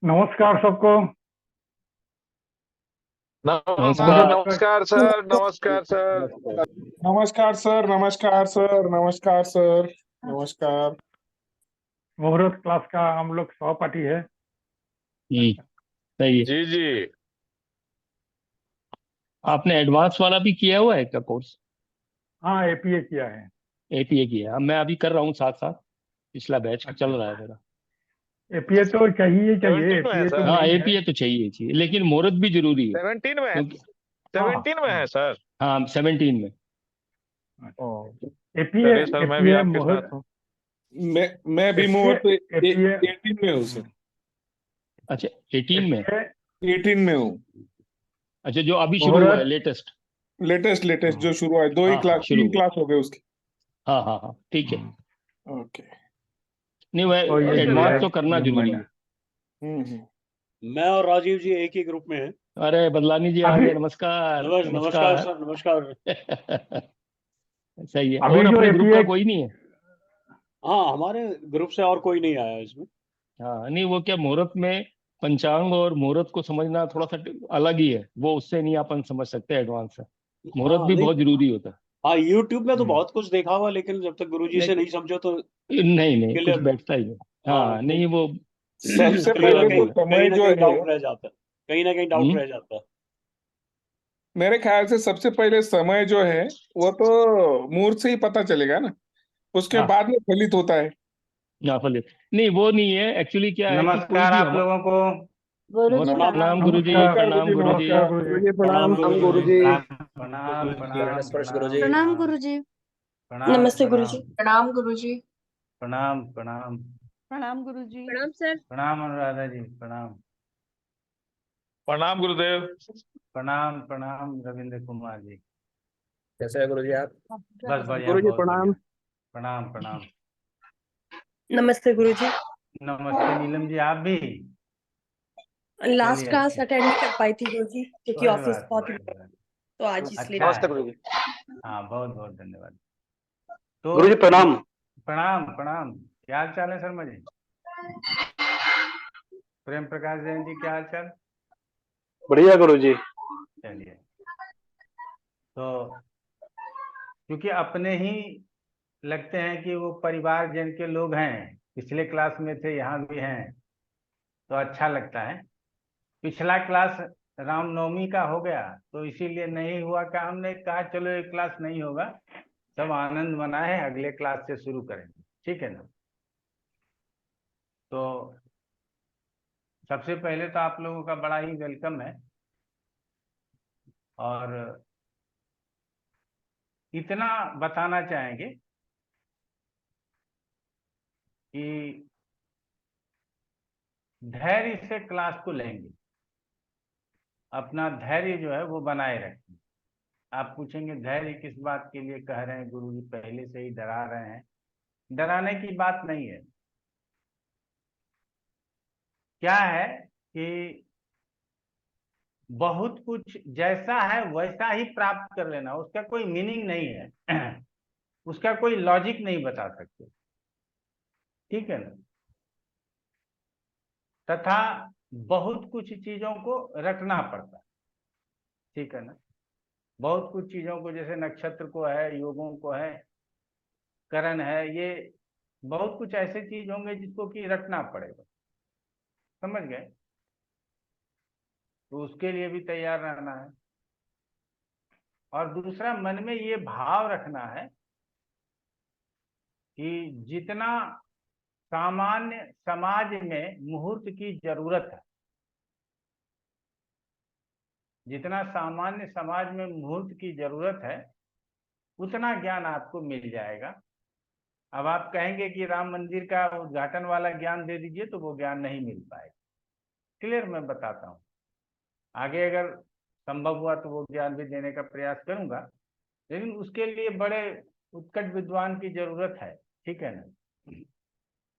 नमस्कार सबको। नमस्कार मुहूर्त नमस्कार सर, नमस्कार सर। नमस्कार सर, नमस्कार सर, नमस्कार सर, नमस्कार। मुहूर्त क्लास का हम लोग सहपाठी है। सही है। जी जी। आपने एडवांस वाला भी किया हुआ है क्या कोर्स? हाँ, एपीए किया है। एपीए किया है। मैं अभी कर रहा हूँ साथ साथ, पिछला बैच चल रहा है मेरा। एपीए तो चाहिए 17 में है एपीए तो सर। हाँ, नहीं है। एपीए तो चाहिए चाहिए, लेकिन मुहूर्त भी जरूरी है 17 में है। क्योंकि 17 में है सर। हाँ 17 में। एपीए चलिए सर, मैं भी एपीए आपके मुहूर्त साथ हूँ। मैं भी मुहूर्त एपीए 18 में हूँ सर। अच्छा 18 में। एपीए 18 में हूँ। अच्छा, जो अभी शुरू हुआ है मुहूर्त लेटेस्ट। लेटेस्ट जो शुरू है, हाँ हाँ, शुरू तीन हुआ। क्लास हो गए उसके। हाँ हाँ हाँ, ठीक है। ओके। नहीं, वह तो ये एडवांस जुलाई तो करना जून जरूरी महीना। है। मैं और राजीव जी एक ही ग्रुप में हैं। अरे बदलानी जी आ अभी गए, नमस्कार। नमस्कार सर, नमस्कार। सही है। अभी और जो अपने ग्रुप का एपीए कोई नहीं है? हाँ, हमारे ग्रुप से और कोई नहीं आया इसमें। हाँ नहीं, वो क्या मुहूर्त में पंचांग और मुहूर्त को समझना थोड़ा सा अलग ही है, वो उससे नहीं अपन समझ सकते एडवांस से। मुहूर्त हाँ भी नहीं, बहुत जरूरी होता है। हाँ यूट्यूब में तो बहुत कुछ देखा हुआ, लेकिन जब तक गुरुजी से नहीं समझो तो नहीं नहीं, कुछ क्लियर। बैठता ही नहीं। हाँ, हाँ नहीं, वो सबसे कहीं ना पहले कहीं तो समय जो है, डाउट रह जाता है। कहीं ना कहीं डाउट हम्म, रह जाता है। मेरे ख्याल से सबसे पहले समय जो है वो तो मुहूर्त से ही पता चलेगा ना, उसके हाँ बाद में फलित होता है। ना फल नहीं, वो नहीं है एक्चुअली। क्या है कि कोई नमस्कार भी आप लोगों को। प्रणाम गुरु जी, नमस्कार प्रणाम गुरु जी। नमस्कार गुरु जी। प्रणाम गुरुजी। प्रणाम चरण स्पर्श गुरुजी। प्रणाम गुरुजी। प्रणाम नमस्ते गुरुजी। प्रणाम गुरुजी। प्रणाम प्रणाम प्रणाम गुरुजी। प्रणाम सर। प्रणाम अनुराधा जी। प्रणाम प्रणाम गुरुदेव। प्रणाम प्रणाम रविंद्र कुमार जी। कैसे है गुरुजी आप? बस बढ़िया, गुरुजी बहुत प्रणाम। बढ़िया। प्रणाम प्रणाम। नमस्ते गुरुजी। नमस्ते नीलम जी, आप भी। लास्ट चलिए, क्लास अच्छी अटेंड नहीं कर पाई थी गुरुजी, क्योंकि कोई ऑफिस बात नहीं, बहुत ही, कोई बात तो आज नहीं। इसलिए अच्छा नमस्ते है। गुरुजी। हाँ, बहुत बहुत धन्यवाद। तो गुरुजी प्रणाम। प्रणाम प्रणाम। क्या हाल चाल है शर्मा जी? प्रेम प्रकाश जैन जी, क्या हाल चाल? बढ़िया गुरुजी। चलिए, तो क्योंकि अपने ही लगते हैं कि वो परिवार जन के लोग हैं, पिछले क्लास में थे, यहाँ भी हैं, तो अच्छा लगता है। पिछला क्लास रामनवमी का हो गया तो इसीलिए नहीं हुआ, का हमने कहा चलो एक क्लास नहीं होगा, सब आनंद मनाए, अगले क्लास से शुरू करेंगे, ठीक है ना। तो सबसे पहले तो आप लोगों का बड़ा ही वेलकम है, और इतना बताना चाहेंगे कि धैर्य से क्लास को लेंगे, अपना धैर्य जो है वो बनाए रखें। आप पूछेंगे धैर्य किस बात के लिए कह रहे हैं गुरुजी, पहले से ही डरा रहे हैं। डराने की बात नहीं है। क्या है कि बहुत कुछ जैसा है वैसा ही प्राप्त कर लेना, उसका कोई मीनिंग नहीं है उसका कोई लॉजिक नहीं बता सकते, ठीक है ना। तथा बहुत कुछ चीजों को रखना पड़ता है, ठीक है ना। बहुत कुछ चीजों को, जैसे नक्षत्र को है, योगों को है, करण है, ये बहुत कुछ ऐसे चीज होंगे जिसको कि रखना पड़ेगा, समझ गए। तो उसके लिए भी तैयार रहना है। और दूसरा, मन में ये भाव रखना है कि जितना सामान्य समाज में मुहूर्त की जरूरत है, जितना सामान्य समाज में मुहूर्त की जरूरत है, उतना ज्ञान आपको मिल जाएगा। अब आप कहेंगे कि राम मंदिर का उद्घाटन वाला ज्ञान दे दीजिए, तो वो ज्ञान नहीं मिल पाएगा। क्लियर मैं बताता हूँ, आगे अगर संभव हुआ तो वो ज्ञान भी देने का प्रयास करूंगा, लेकिन उसके लिए बड़े उत्कट विद्वान की जरूरत है, ठीक है ना।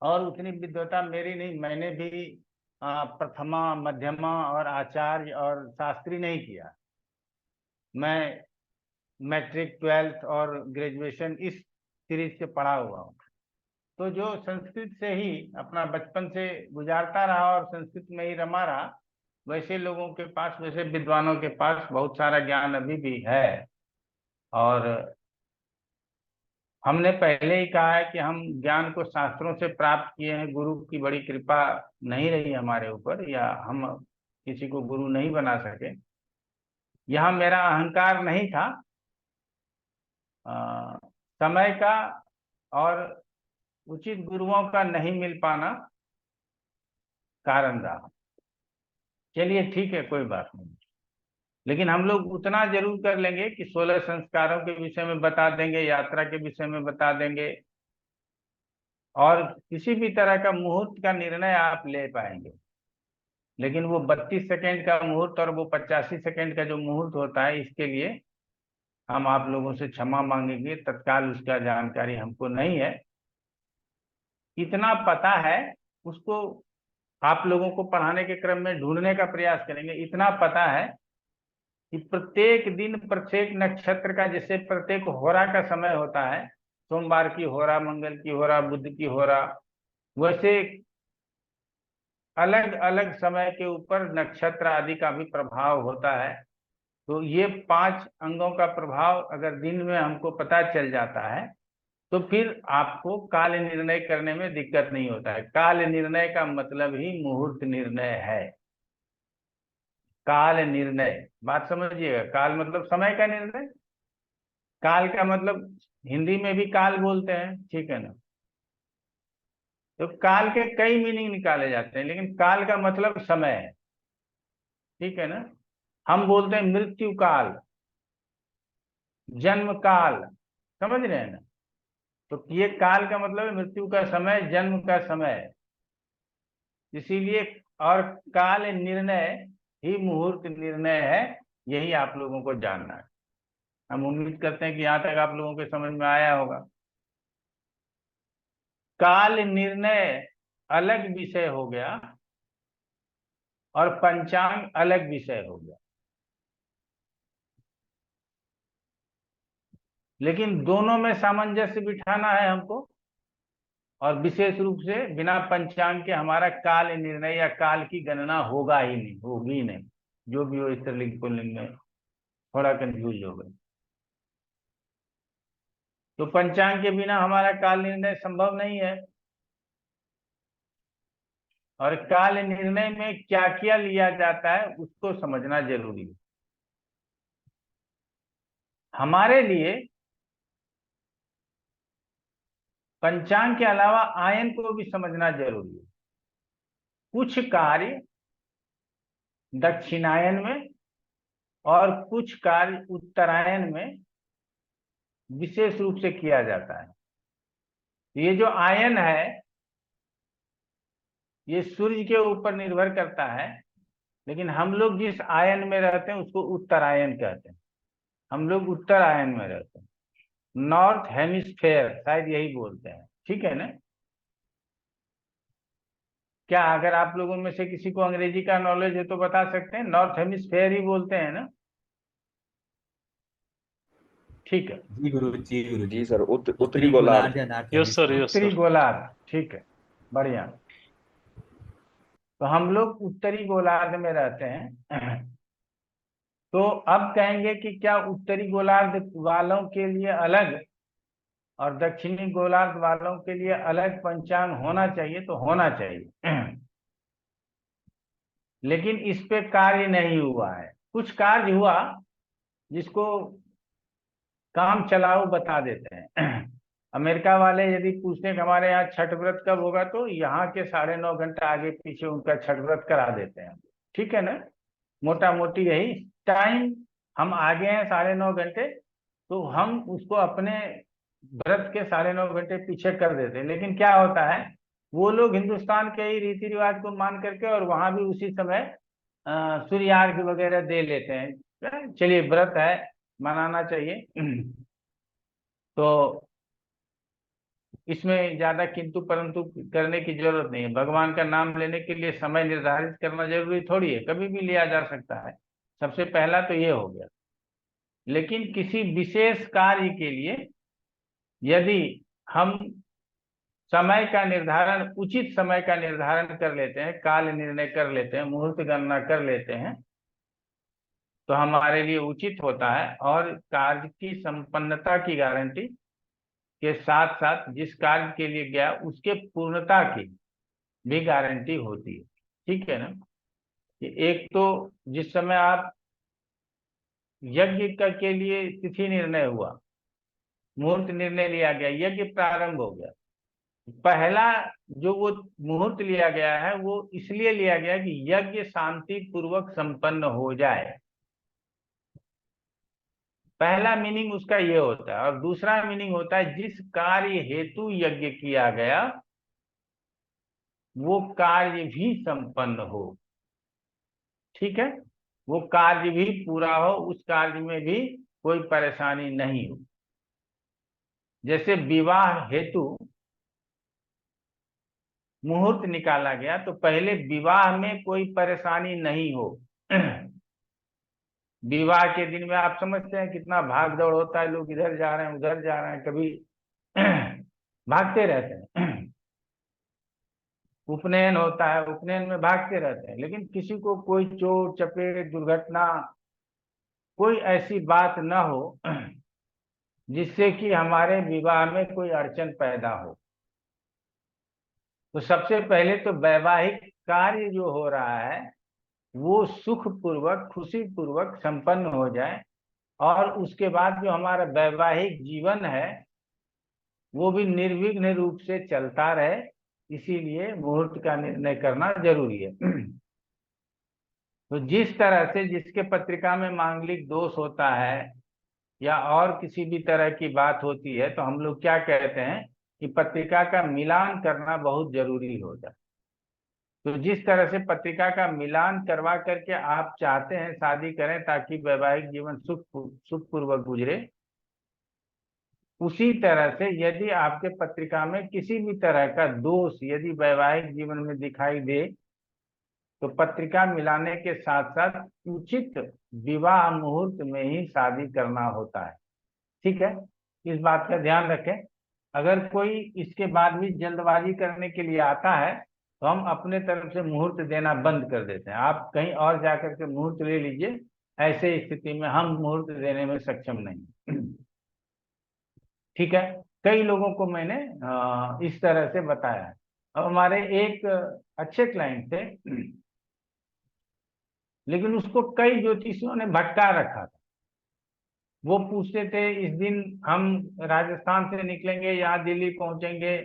और उतनी विद्वता मेरी नहीं, मैंने भी प्रथमा, मध्यमा और आचार्य और शास्त्री नहीं किया। मैं मैट्रिक, 12th और ग्रेजुएशन इस सीरीज से पढ़ा हुआ हूँ। तो जो संस्कृत से ही अपना बचपन से गुजारता रहा और संस्कृत में ही रमा रहा, वैसे लोगों के पास, वैसे विद्वानों के पास बहुत सारा ज्ञान अभी भी है। और हमने पहले ही कहा है कि हम ज्ञान को शास्त्रों से प्राप्त किए हैं, गुरु की बड़ी कृपा नहीं रही हमारे ऊपर, या हम किसी को गुरु नहीं बना सके। यहाँ मेरा अहंकार नहीं था, समय का और उचित गुरुओं का नहीं मिल पाना कारण रहा। चलिए ठीक है, कोई बात नहीं, लेकिन हम लोग उतना जरूर कर लेंगे कि 16 संस्कारों के विषय में बता देंगे, यात्रा के विषय में बता देंगे, और किसी भी तरह का मुहूर्त का निर्णय आप ले पाएंगे। लेकिन वो 32 सेकंड का मुहूर्त और वो 85 सेकंड का जो मुहूर्त होता है, इसके लिए हम आप लोगों से क्षमा मांगेंगे, तत्काल उसका जानकारी हमको नहीं है। इतना पता है, उसको आप लोगों को पढ़ाने के क्रम में ढूंढने का प्रयास करेंगे। इतना पता है कि प्रत्येक दिन, प्रत्येक नक्षत्र का, जैसे प्रत्येक होरा का समय होता है, सोमवार की होरा, मंगल की होरा, बुध की होरा, वैसे अलग अलग समय के ऊपर नक्षत्र आदि का भी प्रभाव होता है। तो ये 5 अंगों का प्रभाव अगर दिन में हमको पता चल जाता है, तो फिर आपको काल निर्णय करने में दिक्कत नहीं होता है। काल निर्णय का मतलब ही मुहूर्त निर्णय है। काल निर्णय, बात समझिएगा, काल मतलब समय का निर्णय, काल का मतलब हिंदी में भी काल बोलते हैं, ठीक है ना। तो काल के कई मीनिंग निकाले जाते हैं, लेकिन काल का मतलब समय है, ठीक है ना। हम बोलते हैं मृत्यु काल, जन्म काल, समझ रहे हैं ना। तो ये काल का मतलब है मृत्यु का समय, जन्म का समय, इसीलिए। और काल निर्णय ही मुहूर्त निर्णय है, यही आप लोगों को जानना है। हम उम्मीद करते हैं कि यहाँ तक आप लोगों के समझ में आया होगा। काल निर्णय अलग विषय हो गया और पंचांग अलग विषय हो गया, लेकिन दोनों में सामंजस्य बिठाना है हमको। और विशेष रूप से बिना पंचांग के हमारा काल निर्णय या काल की गणना होगा ही नहीं, होगी नहीं। जो भी हो, स्त्रीलिंग पुल्लिंग में थोड़ा कंफ्यूज हो गए। तो पंचांग के बिना हमारा काल निर्णय संभव नहीं है। और काल निर्णय में क्या क्या लिया जाता है उसको समझना जरूरी है। हमारे लिए पंचांग के अलावा आयन को भी समझना जरूरी है। कुछ कार्य दक्षिणायन में और कुछ कार्य उत्तरायण में विशेष रूप से किया जाता है। ये जो आयन है ये सूर्य के ऊपर निर्भर करता है, लेकिन हम लोग जिस आयन में रहते हैं उसको उत्तरायण कहते हैं। हम लोग उत्तरायण में रहते हैं, नॉर्थ हेमिस्फेयर शायद यही बोलते हैं, ठीक है ना। क्या अगर आप लोगों में से किसी को अंग्रेजी का नॉलेज है तो बता सकते हैं? नॉर्थ हेमिस्फेयर ही बोलते हैं ना, ठीक है। जी गुरु जी सर उत्तरी गोलार्ध। यस सर, यस उत्तरी सर। गोलार्ध, ठीक है, बढ़िया। तो हम लोग उत्तरी गोलार्ध में रहते हैं। तो अब कहेंगे कि क्या उत्तरी गोलार्ध वालों के लिए अलग और दक्षिणी गोलार्ध वालों के लिए अलग पंचांग होना चाहिए? तो होना चाहिए, लेकिन इस पे कार्य नहीं हुआ है। कुछ कार्य हुआ जिसको काम चलाओ बता देते हैं। अमेरिका वाले यदि पूछते हैं कि हमारे यहाँ छठ व्रत कब होगा, तो यहाँ के 9.5 घंटा आगे पीछे उनका छठ व्रत करा देते हैं, ठीक है ना। मोटा मोटी यही टाइम हम आगे हैं 9.5 घंटे, तो हम उसको अपने व्रत के 9.5 घंटे पीछे कर देते हैं। लेकिन क्या होता है, वो लोग हिंदुस्तान के ही रीति रिवाज को मान करके और वहां भी उसी समय सूर्यार्घ्य वगैरह दे लेते हैं। चलिए, व्रत है, मनाना चाहिए। तो इसमें ज्यादा किंतु परंतु करने की जरूरत नहीं है। भगवान का नाम लेने के लिए समय निर्धारित करना जरूरी थोड़ी है, कभी भी लिया जा सकता है। सबसे पहला तो ये हो गया। लेकिन किसी विशेष कार्य के लिए यदि हम समय का निर्धारण, उचित समय का निर्धारण कर लेते हैं, काल निर्णय कर लेते हैं, मुहूर्त गणना कर लेते हैं, तो हमारे लिए उचित होता है। और कार्य की संपन्नता की गारंटी के साथ साथ जिस कार्य के लिए गया उसके पूर्णता की भी गारंटी होती है, ठीक है ना। कि एक तो जिस समय आप यज्ञ के लिए तिथि निर्णय हुआ, मुहूर्त निर्णय लिया गया, यज्ञ प्रारंभ हो गया, पहला जो वो मुहूर्त लिया गया है वो इसलिए लिया गया कि यज्ञ शांति पूर्वक संपन्न हो जाए। पहला मीनिंग उसका ये होता है। और दूसरा मीनिंग होता है जिस कार्य हेतु यज्ञ किया गया वो कार्य भी संपन्न हो, ठीक है, वो कार्य भी पूरा हो, उस कार्य में भी कोई परेशानी नहीं हो। जैसे विवाह हेतु मुहूर्त निकाला गया तो पहले विवाह में कोई परेशानी नहीं हो। विवाह के दिन में आप समझते हैं कितना भाग दौड़ होता है, लोग इधर जा रहे हैं उधर जा रहे हैं, कभी भागते रहते हैं। उपनयन होता है, उपनयन में भागते रहते हैं, लेकिन किसी को कोई चोट चपेट दुर्घटना कोई ऐसी बात ना हो जिससे कि हमारे विवाह में कोई अड़चन पैदा हो। तो सबसे पहले तो वैवाहिक कार्य जो हो रहा है वो सुख पूर्वक खुशी पूर्वक संपन्न हो जाए, और उसके बाद जो हमारा वैवाहिक जीवन है वो भी निर्विघ्न रूप से चलता रहे। इसीलिए मुहूर्त का निर्णय करना जरूरी है। तो जिस तरह से जिसके पत्रिका में मांगलिक दोष होता है या और किसी भी तरह की बात होती है, तो हम लोग क्या कहते हैं कि पत्रिका का मिलान करना बहुत जरूरी होता है। तो जिस तरह से पत्रिका का मिलान करवा करके आप चाहते हैं शादी करें ताकि वैवाहिक जीवन सुखपूर्वक गुजरे, उसी तरह से यदि आपके पत्रिका में किसी भी तरह का दोष यदि वैवाहिक जीवन में दिखाई दे तो पत्रिका मिलाने के साथ साथ उचित विवाह मुहूर्त में ही शादी करना होता है, ठीक है। इस बात का ध्यान रखें। अगर कोई इसके बाद भी जल्दबाजी करने के लिए आता है तो हम अपने तरफ से मुहूर्त देना बंद कर देते हैं। आप कहीं और जाकर के मुहूर्त ले लीजिए, ऐसे स्थिति में हम मुहूर्त देने में सक्षम नहीं। ठीक है, कई लोगों को मैंने इस तरह से बताया। अब हमारे एक अच्छे क्लाइंट थे, लेकिन उसको कई ज्योतिषियों ने भटका रखा था। वो पूछते थे इस दिन हम राजस्थान से निकलेंगे, यहाँ दिल्ली पहुंचेंगे,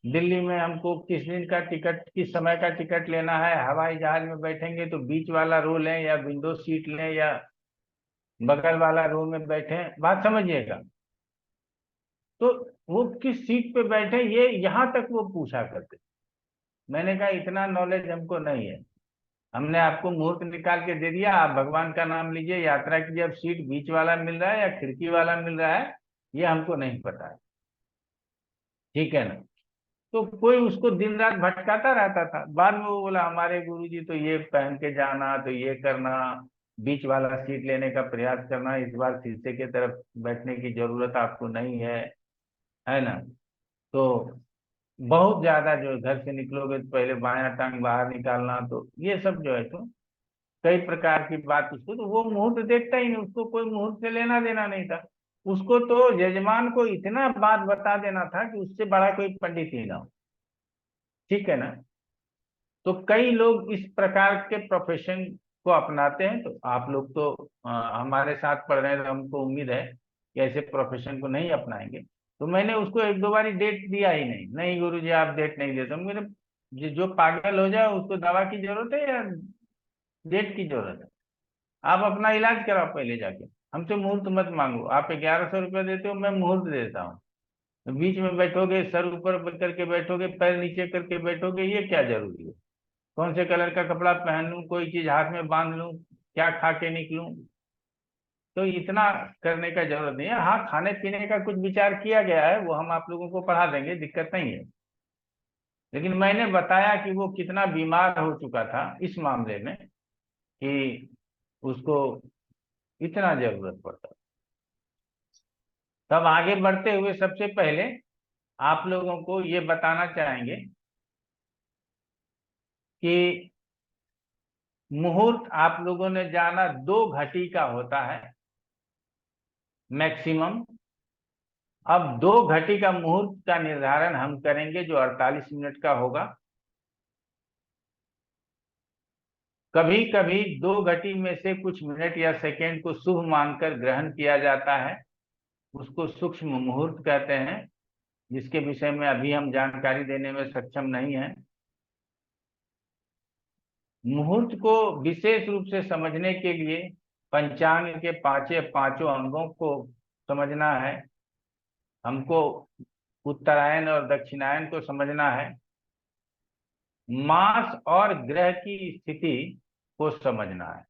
दिल्ली में हमको किस दिन का टिकट, किस समय का टिकट लेना है, हवाई जहाज में बैठेंगे तो बीच वाला रो लें या विंडो सीट लें या बगल वाला रो में बैठे, बात समझिएगा। तो वो किस सीट पे बैठे ये यहाँ तक वो पूछा करते। मैंने कहा इतना नॉलेज हमको नहीं है, हमने आपको मुहूर्त निकाल के दे दिया, आप भगवान का नाम लीजिए, यात्रा कीजिए। अब सीट बीच वाला मिल रहा है या खिड़की वाला मिल रहा है ये हमको नहीं पता है, ठीक है ना। तो कोई उसको दिन रात भटकाता रहता था। बाद में वो बोला हमारे गुरुजी तो ये पहन के जाना, तो ये करना, बीच वाला सीट लेने का प्रयास करना, इस बार शीशे की तरफ बैठने की जरूरत आपको नहीं है ना। तो बहुत ज्यादा जो है, घर से निकलोगे तो पहले बायां टांग बाहर निकालना, तो ये सब जो है तो कई प्रकार की बात उसको, तो वो मुहूर्त देखता ही नहीं, उसको कोई मुहूर्त से लेना देना नहीं था। उसको तो यजमान को इतना बात बता देना था कि उससे बड़ा कोई पंडित ही ना हो, ठीक है ना। तो कई लोग इस प्रकार के प्रोफेशन को अपनाते हैं। तो आप लोग तो हमारे साथ पढ़ रहे हैं, तो हमको उम्मीद है कि ऐसे प्रोफेशन को नहीं अपनाएंगे। तो मैंने उसको एक दो बारी डेट दिया ही नहीं, नहीं गुरुजी आप डेट नहीं देते। मेरे जो पागल हो जाए उसको दवा की जरूरत है या डेट की जरूरत है? आप अपना इलाज कराओ पहले जाके, हमसे मुहूर्त मत मांगो। आप 1100 रुपये देते हो, मैं मुहूर्त देता हूँ। बीच में बैठोगे, सर ऊपर करके बैठोगे, पैर नीचे करके बैठोगे, ये क्या जरूरी है? कौन से कलर का कपड़ा पहन लूं, कोई चीज हाथ में बांध लूं, क्या खा के निकलूं? तो इतना करने का जरूरत नहीं है। हाँ, खाने पीने का कुछ विचार किया गया है, वो हम आप लोगों को पढ़ा देंगे, दिक्कत नहीं है। लेकिन मैंने बताया कि वो कितना बीमार हो चुका था इस मामले में कि उसको इतना जरूरत पड़ता। तब आगे बढ़ते हुए सबसे पहले आप लोगों को ये बताना चाहेंगे कि मुहूर्त आप लोगों ने जाना 2 घटी का होता है मैक्सिमम। अब 2 घटी का मुहूर्त का निर्धारण हम करेंगे जो 48 मिनट का होगा। कभी कभी 2 घटी में से कुछ मिनट या सेकेंड को शुभ मानकर ग्रहण किया जाता है, उसको सूक्ष्म मुहूर्त कहते हैं, जिसके विषय में अभी हम जानकारी देने में सक्षम नहीं है। मुहूर्त को विशेष रूप से समझने के लिए पंचांग के पांचों अंगों को समझना है हमको, उत्तरायण और दक्षिणायन को समझना है, मास और ग्रह की स्थिति को समझना है।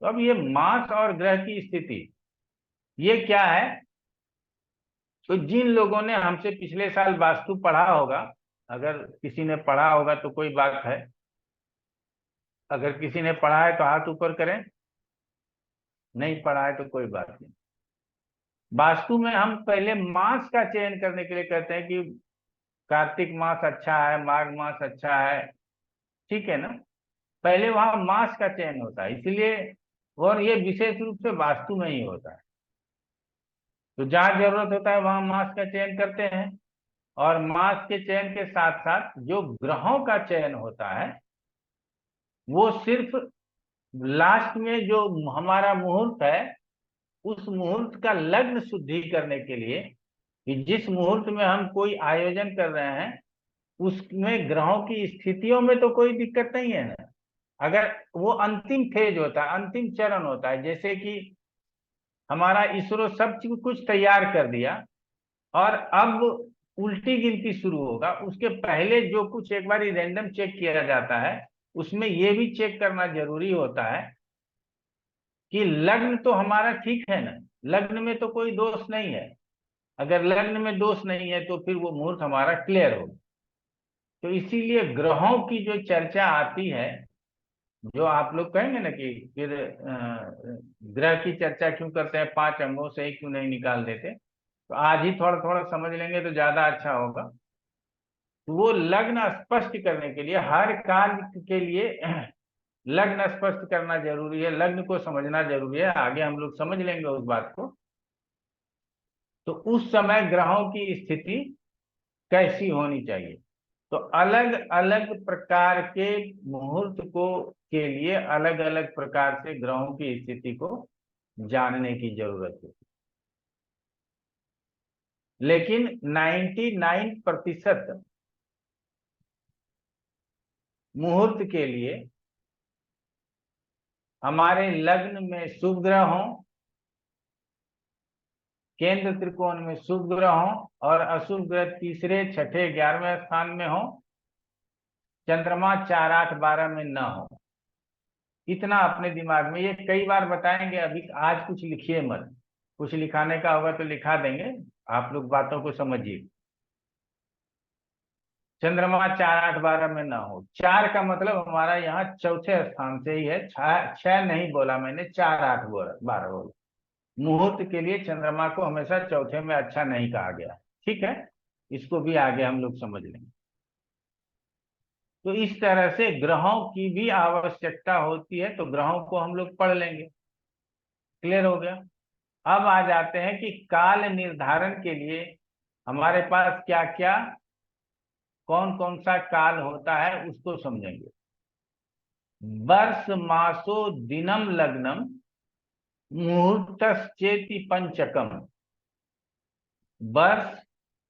तो अब ये मास और ग्रह की स्थिति ये क्या है? तो जिन लोगों ने हमसे पिछले साल वास्तु पढ़ा होगा, अगर किसी ने पढ़ा होगा तो कोई बात है, अगर किसी ने पढ़ा है तो हाथ ऊपर करें, नहीं पढ़ा है तो कोई बात नहीं। वास्तु में हम पहले मास का चयन करने के लिए कहते हैं कि कार्तिक मास अच्छा है, माघ मास अच्छा है, ठीक है ना। पहले वहां मास का चयन होता है, इसलिए, और ये विशेष रूप से वास्तु में ही होता है। तो जहां जरूरत होता है वहां मास का चयन करते हैं। और मास के चयन के साथ साथ जो ग्रहों का चयन होता है वो सिर्फ लास्ट में जो हमारा मुहूर्त है उस मुहूर्त का लग्न शुद्धि करने के लिए, कि जिस मुहूर्त में हम कोई आयोजन कर रहे हैं उसमें ग्रहों की स्थितियों में तो कोई दिक्कत नहीं है ना। अगर वो अंतिम फेज होता है, अंतिम चरण होता है, जैसे कि हमारा इसरो सब चीज कुछ तैयार कर दिया और अब उल्टी गिनती शुरू होगा, उसके पहले जो कुछ एक बार रैंडम चेक किया जाता है उसमें ये भी चेक करना जरूरी होता है कि लग्न तो हमारा ठीक है ना, लग्न में तो कोई दोष नहीं है। अगर लग्न में दोष नहीं है तो फिर वो मुहूर्त हमारा क्लियर होगा। तो इसीलिए ग्रहों की जो चर्चा आती है, जो आप लोग कहेंगे ना कि फिर ग्रह की चर्चा क्यों करते हैं, 5 अंगों से ही क्यों नहीं निकाल देते, तो आज ही थोड़ा थोड़ा समझ लेंगे तो ज्यादा अच्छा होगा। तो वो लग्न स्पष्ट करने के लिए, हर कार्य के लिए लग्न स्पष्ट करना जरूरी है, लग्न को समझना जरूरी है। आगे हम लोग समझ लेंगे उस बात को। तो उस समय ग्रहों की स्थिति कैसी होनी चाहिए। तो अलग अलग प्रकार के मुहूर्त को के लिए अलग अलग प्रकार से ग्रहों की स्थिति को जानने की जरूरत है। लेकिन 99% मुहूर्त के लिए हमारे लग्न में शुभ ग्रह हों, केंद्र त्रिकोण में शुभ ग्रह हों और अशुभ ग्रह तीसरे, छठे, 11वें स्थान में हो, चंद्रमा 4, 8, 12 में न हो। इतना अपने दिमाग में, ये कई बार बताएंगे, अभी आज कुछ लिखिए मत, कुछ लिखाने का होगा तो लिखा देंगे, आप लोग बातों को समझिए। चंद्रमा 4, 8, 12 में ना हो। 4 का मतलब हमारा यहाँ चौथे स्थान से ही है, 6 नहीं बोला मैंने, 4, 8, 12 बोला। मुहूर्त के लिए चंद्रमा को हमेशा चौथे में अच्छा नहीं कहा गया, ठीक है, इसको भी आगे हम लोग समझ लेंगे। तो इस तरह से ग्रहों की भी आवश्यकता होती है, तो ग्रहों को हम लोग पढ़ लेंगे। क्लियर हो गया। अब आ जाते हैं कि काल निर्धारण के लिए हमारे पास क्या क्या, कौन कौन सा काल होता है उसको समझेंगे। वर्ष मासो दिनम लग्नम मुहूर्तश्चेति पंचकम। वर्ष,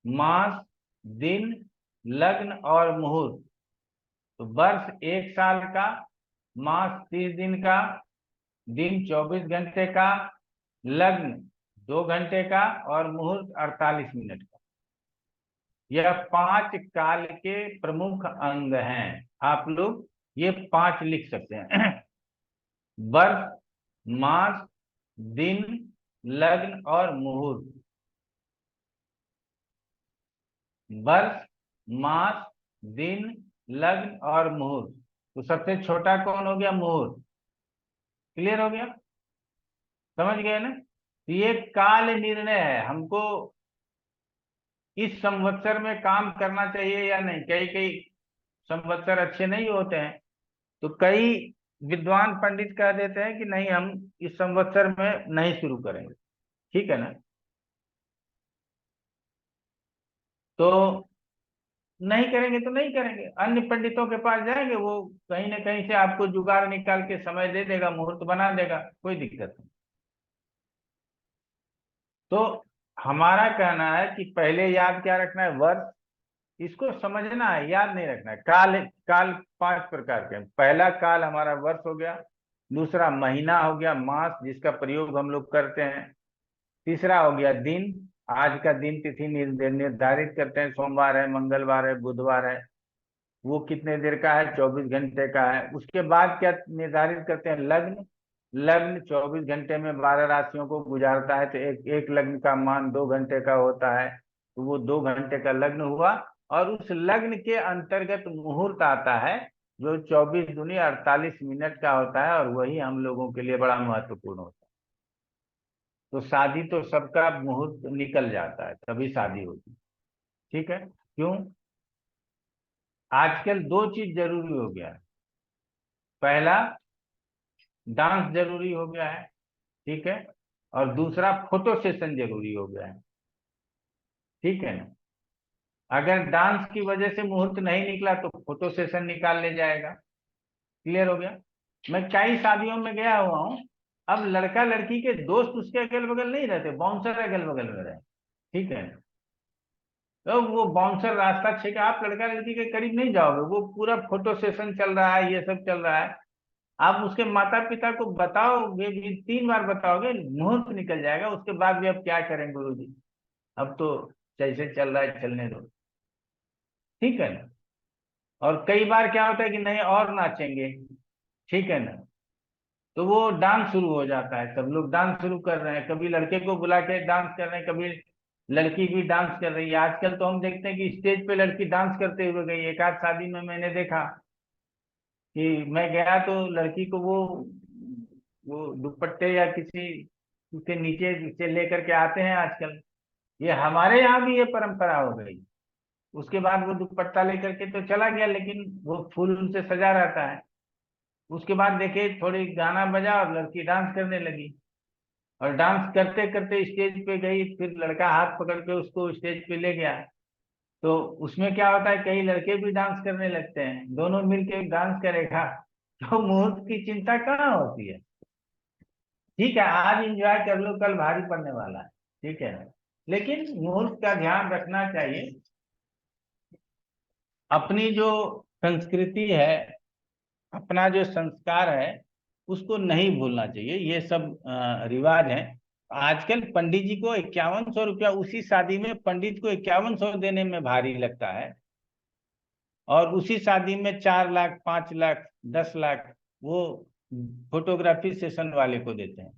मास, दिन, लग्न और मुहूर्त। तो वर्ष 1 साल का, मास 30 दिन का, दिन 24 घंटे का, लग्न 2 घंटे का और मुहूर्त 48 मिनट का। यह 5 काल के प्रमुख अंग हैं। आप लोग ये 5 लिख सकते हैं। वर्ष, मास, दिन, लग्न और मुहूर्त। वर्ष, मास, दिन, लग्न और मुहूर्त। तो सबसे छोटा कौन हो गया? मुहूर्त। क्लियर हो गया, समझ गए ना। तो ये काल निर्णय है, हमको इस संवत्सर में काम करना चाहिए या नहीं। कई कई संवत्सर अच्छे नहीं होते हैं, तो कई विद्वान पंडित कह देते हैं कि नहीं, हम इस संवत्सर में नहीं शुरू करेंगे, ठीक है ना। तो नहीं करेंगे तो नहीं करेंगे, अन्य पंडितों के पास जाएंगे, वो कहीं ना कहीं से आपको जुगाड़ निकाल के समय दे देगा, मुहूर्त बना देगा, कोई दिक्कत नहीं। तो हमारा कहना है कि पहले याद क्या रखना है? वर्ष, इसको समझना है, याद नहीं रखना है। काल, काल 5 प्रकार के हैं। पहला काल हमारा वर्ष हो गया, दूसरा महीना हो गया, मास जिसका प्रयोग हम लोग करते हैं, तीसरा हो गया दिन, आज का दिन तिथि निर्धारित करते हैं, सोमवार है, मंगलवार है, बुधवार है, वो कितने देर का है? 24 घंटे का है। उसके बाद क्या निर्धारित करते हैं? लग्न। लग्न 24 घंटे में 12 राशियों को गुजारता है, तो एक लग्न का मान 2 घंटे का होता है, तो वो 2 घंटे का लग्न हुआ। और उस लग्न के अंतर्गत मुहूर्त आता है, जो 24 दूनी 48 मिनट का होता है, और वही हम लोगों के लिए बड़ा महत्वपूर्ण होता है। तो शादी तो सबका मुहूर्त निकल जाता है, तभी शादी होती, ठीक है। क्यों? आजकल 2 चीज जरूरी हो गया है। पहला, डांस जरूरी हो गया है, ठीक है, और दूसरा फोटो सेशन जरूरी हो गया है, ठीक है ना। अगर डांस की वजह से मुहूर्त नहीं निकला तो फोटो सेशन निकाल ले जाएगा। क्लियर हो गया। मैं कई शादियों में गया हुआ हूँ, अब लड़का लड़की के दोस्त उसके अगल बगल नहीं रहते, बाउंसर अगल बगल में रहे, ठीक है। तो वो बाउंसर रास्ता छेके, आप लड़का लड़की के करीब नहीं जाओगे, वो पूरा फोटो सेशन चल रहा है, ये सब चल रहा है। आप उसके माता पिता को बताओगे भी, 3 बार बताओगे, मुहूर्त निकल जाएगा, उसके बाद भी अब क्या करें गुरुजी, अब तो जैसे चल रहा है चलने दो, ठीक है ना। और कई बार क्या होता है कि नहीं और नाचेंगे, ठीक है ना, तो वो डांस शुरू हो जाता है, सब लोग डांस शुरू कर रहे हैं, कभी लड़के को बुला के डांस कर रहे हैं, कभी लड़की भी डांस कर रही है। आजकल तो हम देखते हैं कि स्टेज पे लड़की डांस करते हुए गई। एक आध शादी में मैंने देखा कि मैं गया तो लड़की को वो दुपट्टे या किसी उसके नीचे से लेकर के आते हैं आजकल। ये हमारे यहाँ भी ये परंपरा हो गई। उसके बाद वो दुपट्टा लेकर के तो चला गया, लेकिन वो फूल से सजा रहता है। उसके बाद देखे थोड़ी गाना बजा और लड़की डांस करने लगी, और डांस करते करते स्टेज पे गई, फिर लड़का हाथ पकड़ के उसको स्टेज पे ले गया, तो उसमें क्या होता है, कई लड़के भी डांस करने लगते हैं, दोनों मिलके डांस करेगा तो मुहूर्त की चिंता कहाँ होती है। ठीक है, आज एंजॉय कर लो, कल भारी पड़ने वाला है, ठीक है, लेकिन मुहूर्त का ध्यान रखना चाहिए। अपनी जो संस्कृति है, अपना जो संस्कार है, उसको नहीं भूलना चाहिए। ये सब रिवाज है। आजकल पंडित जी को 5100 रुपया, उसी शादी में पंडित को 5100 देने में भारी लगता है, और उसी शादी में 4 लाख, 5 लाख, 10 लाख वो फोटोग्राफी सेशन वाले को देते हैं।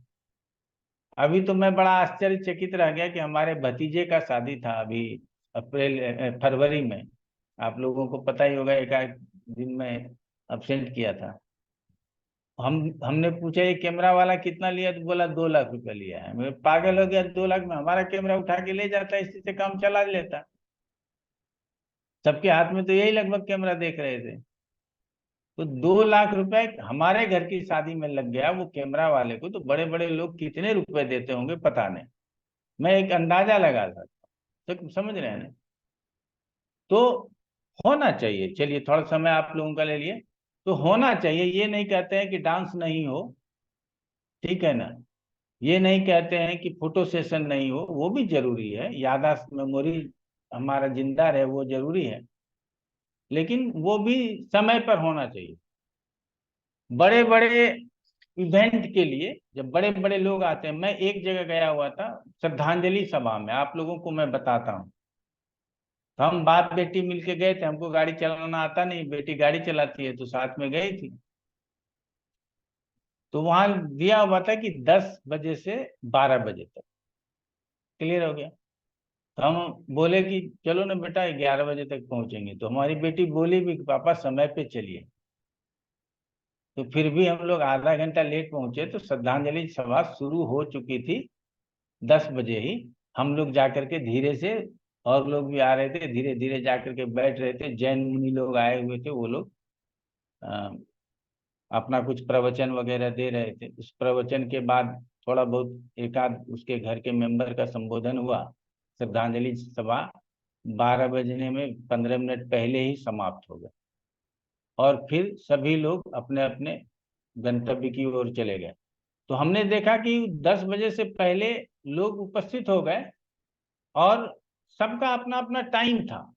अभी तो मैं बड़ा आश्चर्यचकित रह गया कि हमारे भतीजे का शादी था अभी फरवरी में, आप लोगों को पता ही होगा, एक आध दिन में अब्सेंट किया था। हमने पूछा ये कैमरा वाला कितना लिया, तो बोला 2 लाख रुपया लिया है। मैं पागल हो गया, 2 लाख में हमारा कैमरा उठा के ले जाता, इसी से काम चला लेता। सबके हाथ में तो यही लगभग कैमरा देख रहे थे। तो 2 लाख रुपए हमारे घर की शादी में लग गया वो कैमरा वाले को, तो बड़े बड़े लोग कितने रुपए देते होंगे पता नहीं, मैं एक अंदाजा लगा सकता, तो समझ रहे हैं ना। तो होना चाहिए, चलिए थोड़ा समय आप लोगों का ले लिए, तो होना चाहिए। ये नहीं कहते हैं कि डांस नहीं हो, ठीक है ना, ये नहीं कहते हैं कि फोटो सेशन नहीं हो, वो भी जरूरी है, याददाश्त मेमोरी हमारा जिंदा रहे, वो जरूरी है, लेकिन वो भी समय पर होना चाहिए। बड़े बड़े इवेंट के लिए जब बड़े बड़े लोग आते हैं, मैं एक जगह गया हुआ था श्रद्धांजलि सभा में, आप लोगों को मैं बताता हूँ। तो हम बाप बेटी मिलके गए थे, हमको गाड़ी चलाना आता नहीं, बेटी गाड़ी चलाती है तो साथ में गई थी। तो वहां दिया हुआ था कि 10 बजे से 12 बजे तक, क्लियर हो गया। तो हम बोले कि चलो ना बेटा 11 बजे तक पहुंचेंगे, तो हमारी बेटी बोली भी कि पापा समय पे चलिए। तो फिर भी हम लोग आधा घंटा लेट पहुंचे, तो श्रद्धांजलि सभा शुरू हो चुकी थी 10 बजे ही। हम लोग जाकर के धीरे से, और लोग भी आ रहे थे, धीरे धीरे जाकर के बैठ रहे थे। जैन मुनि लोग आए हुए थे, वो लोग अपना कुछ प्रवचन वगैरह दे रहे थे। उस प्रवचन के बाद थोड़ा बहुत एक आध उसके घर के मेंबर का संबोधन हुआ। श्रद्धांजलि सभा 12 बजने में 15 मिनट पहले ही समाप्त हो गया, और फिर सभी लोग अपने अपने गंतव्य की ओर चले गए। तो हमने देखा कि 10 बजे से पहले लोग उपस्थित हो गए, और सबका अपना अपना टाइम था,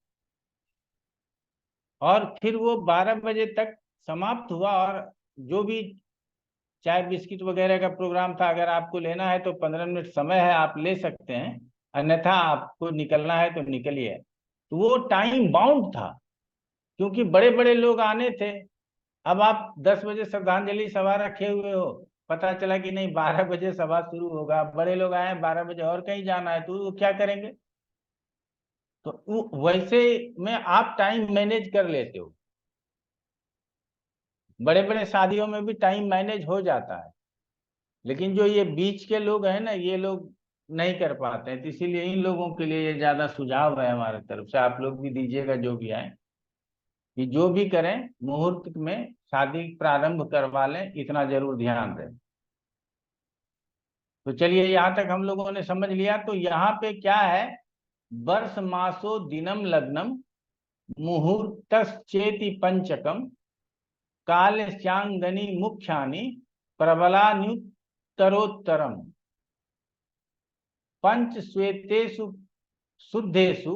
और फिर वो 12 बजे तक समाप्त हुआ। और जो भी चाय बिस्किट वगैरह का प्रोग्राम था, अगर आपको लेना है तो 15 मिनट समय है, आप ले सकते हैं, अन्यथा आपको निकलना है तो निकलिए। तो वो टाइम बाउंड था, क्योंकि बड़े बड़े लोग आने थे। अब आप 10 बजे श्रद्धांजलि सभा रखे हुए हो, पता चला कि नहीं 12 बजे सभा शुरू होगा, बड़े लोग आए 12 बजे और कहीं जाना है, तो वो क्या करेंगे। तो वैसे में आप टाइम मैनेज कर लेते हो, बड़े बड़े शादियों में भी टाइम मैनेज हो जाता है, लेकिन जो ये बीच के लोग हैं ना, ये लोग नहीं कर पाते हैं। तो इसीलिए इन लोगों के लिए ये ज्यादा सुझाव है हमारे तरफ से, आप लोग भी दीजिएगा जो भी आए, कि जो भी करें मुहूर्त में शादी प्रारंभ करवा लें, इतना जरूर ध्यान दें। तो चलिए यहाँ तक हम लोगों ने समझ लिया। तो यहाँ पे क्या है, वर्ष मासो दिनम लग्नम मुहूर्तश्चेति पंचकम कालस्यांगनी मुख्यानि प्रबलान्युत्तरोत्तरम पंच श्वेतेषु शुद्धेषु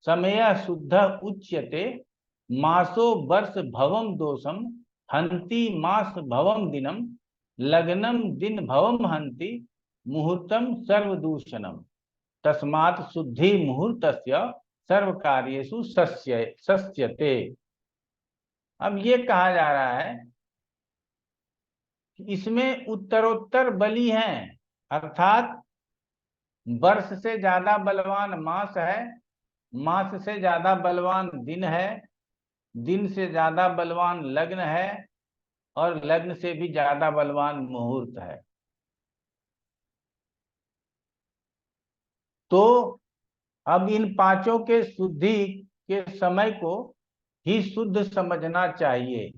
समय शुद्ध उच्यते मासो वर्ष भवम दोषम हंति मास भवम दिनम लग्नम दिन भवम हंति मुहूर्तम सर्वदूषणम तस्मात् शुद्धि मुहूर्तस्य सर्व कार्येषु सस्यते। अब ये कहा जा रहा है कि इसमें उत्तरोत्तर बली हैं, अर्थात वर्ष से ज्यादा बलवान मास है, मास से ज्यादा बलवान दिन है, दिन से ज्यादा बलवान लग्न है, और लग्न से भी ज्यादा बलवान मुहूर्त है। तो अब इन पांचों के शुद्धि के समय को ही शुद्ध समझना चाहिए।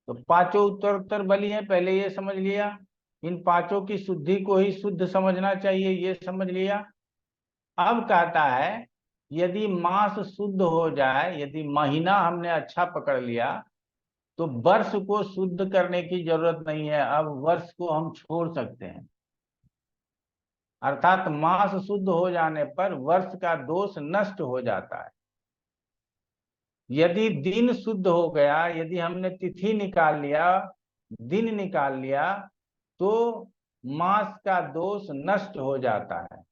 तो पांचों उत्तरोत्तर बलि हैं, पहले ये समझ लिया। इन पांचों की शुद्धि को ही शुद्ध समझना चाहिए, ये समझ लिया। अब कहता है यदि मास शुद्ध हो जाए, यदि महीना हमने अच्छा पकड़ लिया, तो वर्ष को शुद्ध करने की जरूरत नहीं है, अब वर्ष को हम छोड़ सकते हैं। अर्थात मास शुद्ध हो जाने पर वर्ष का दोष नष्ट हो जाता है। यदि दिन शुद्ध हो गया, यदि हमने तिथि निकाल लिया, दिन निकाल लिया, तो मास का दोष नष्ट हो जाता है।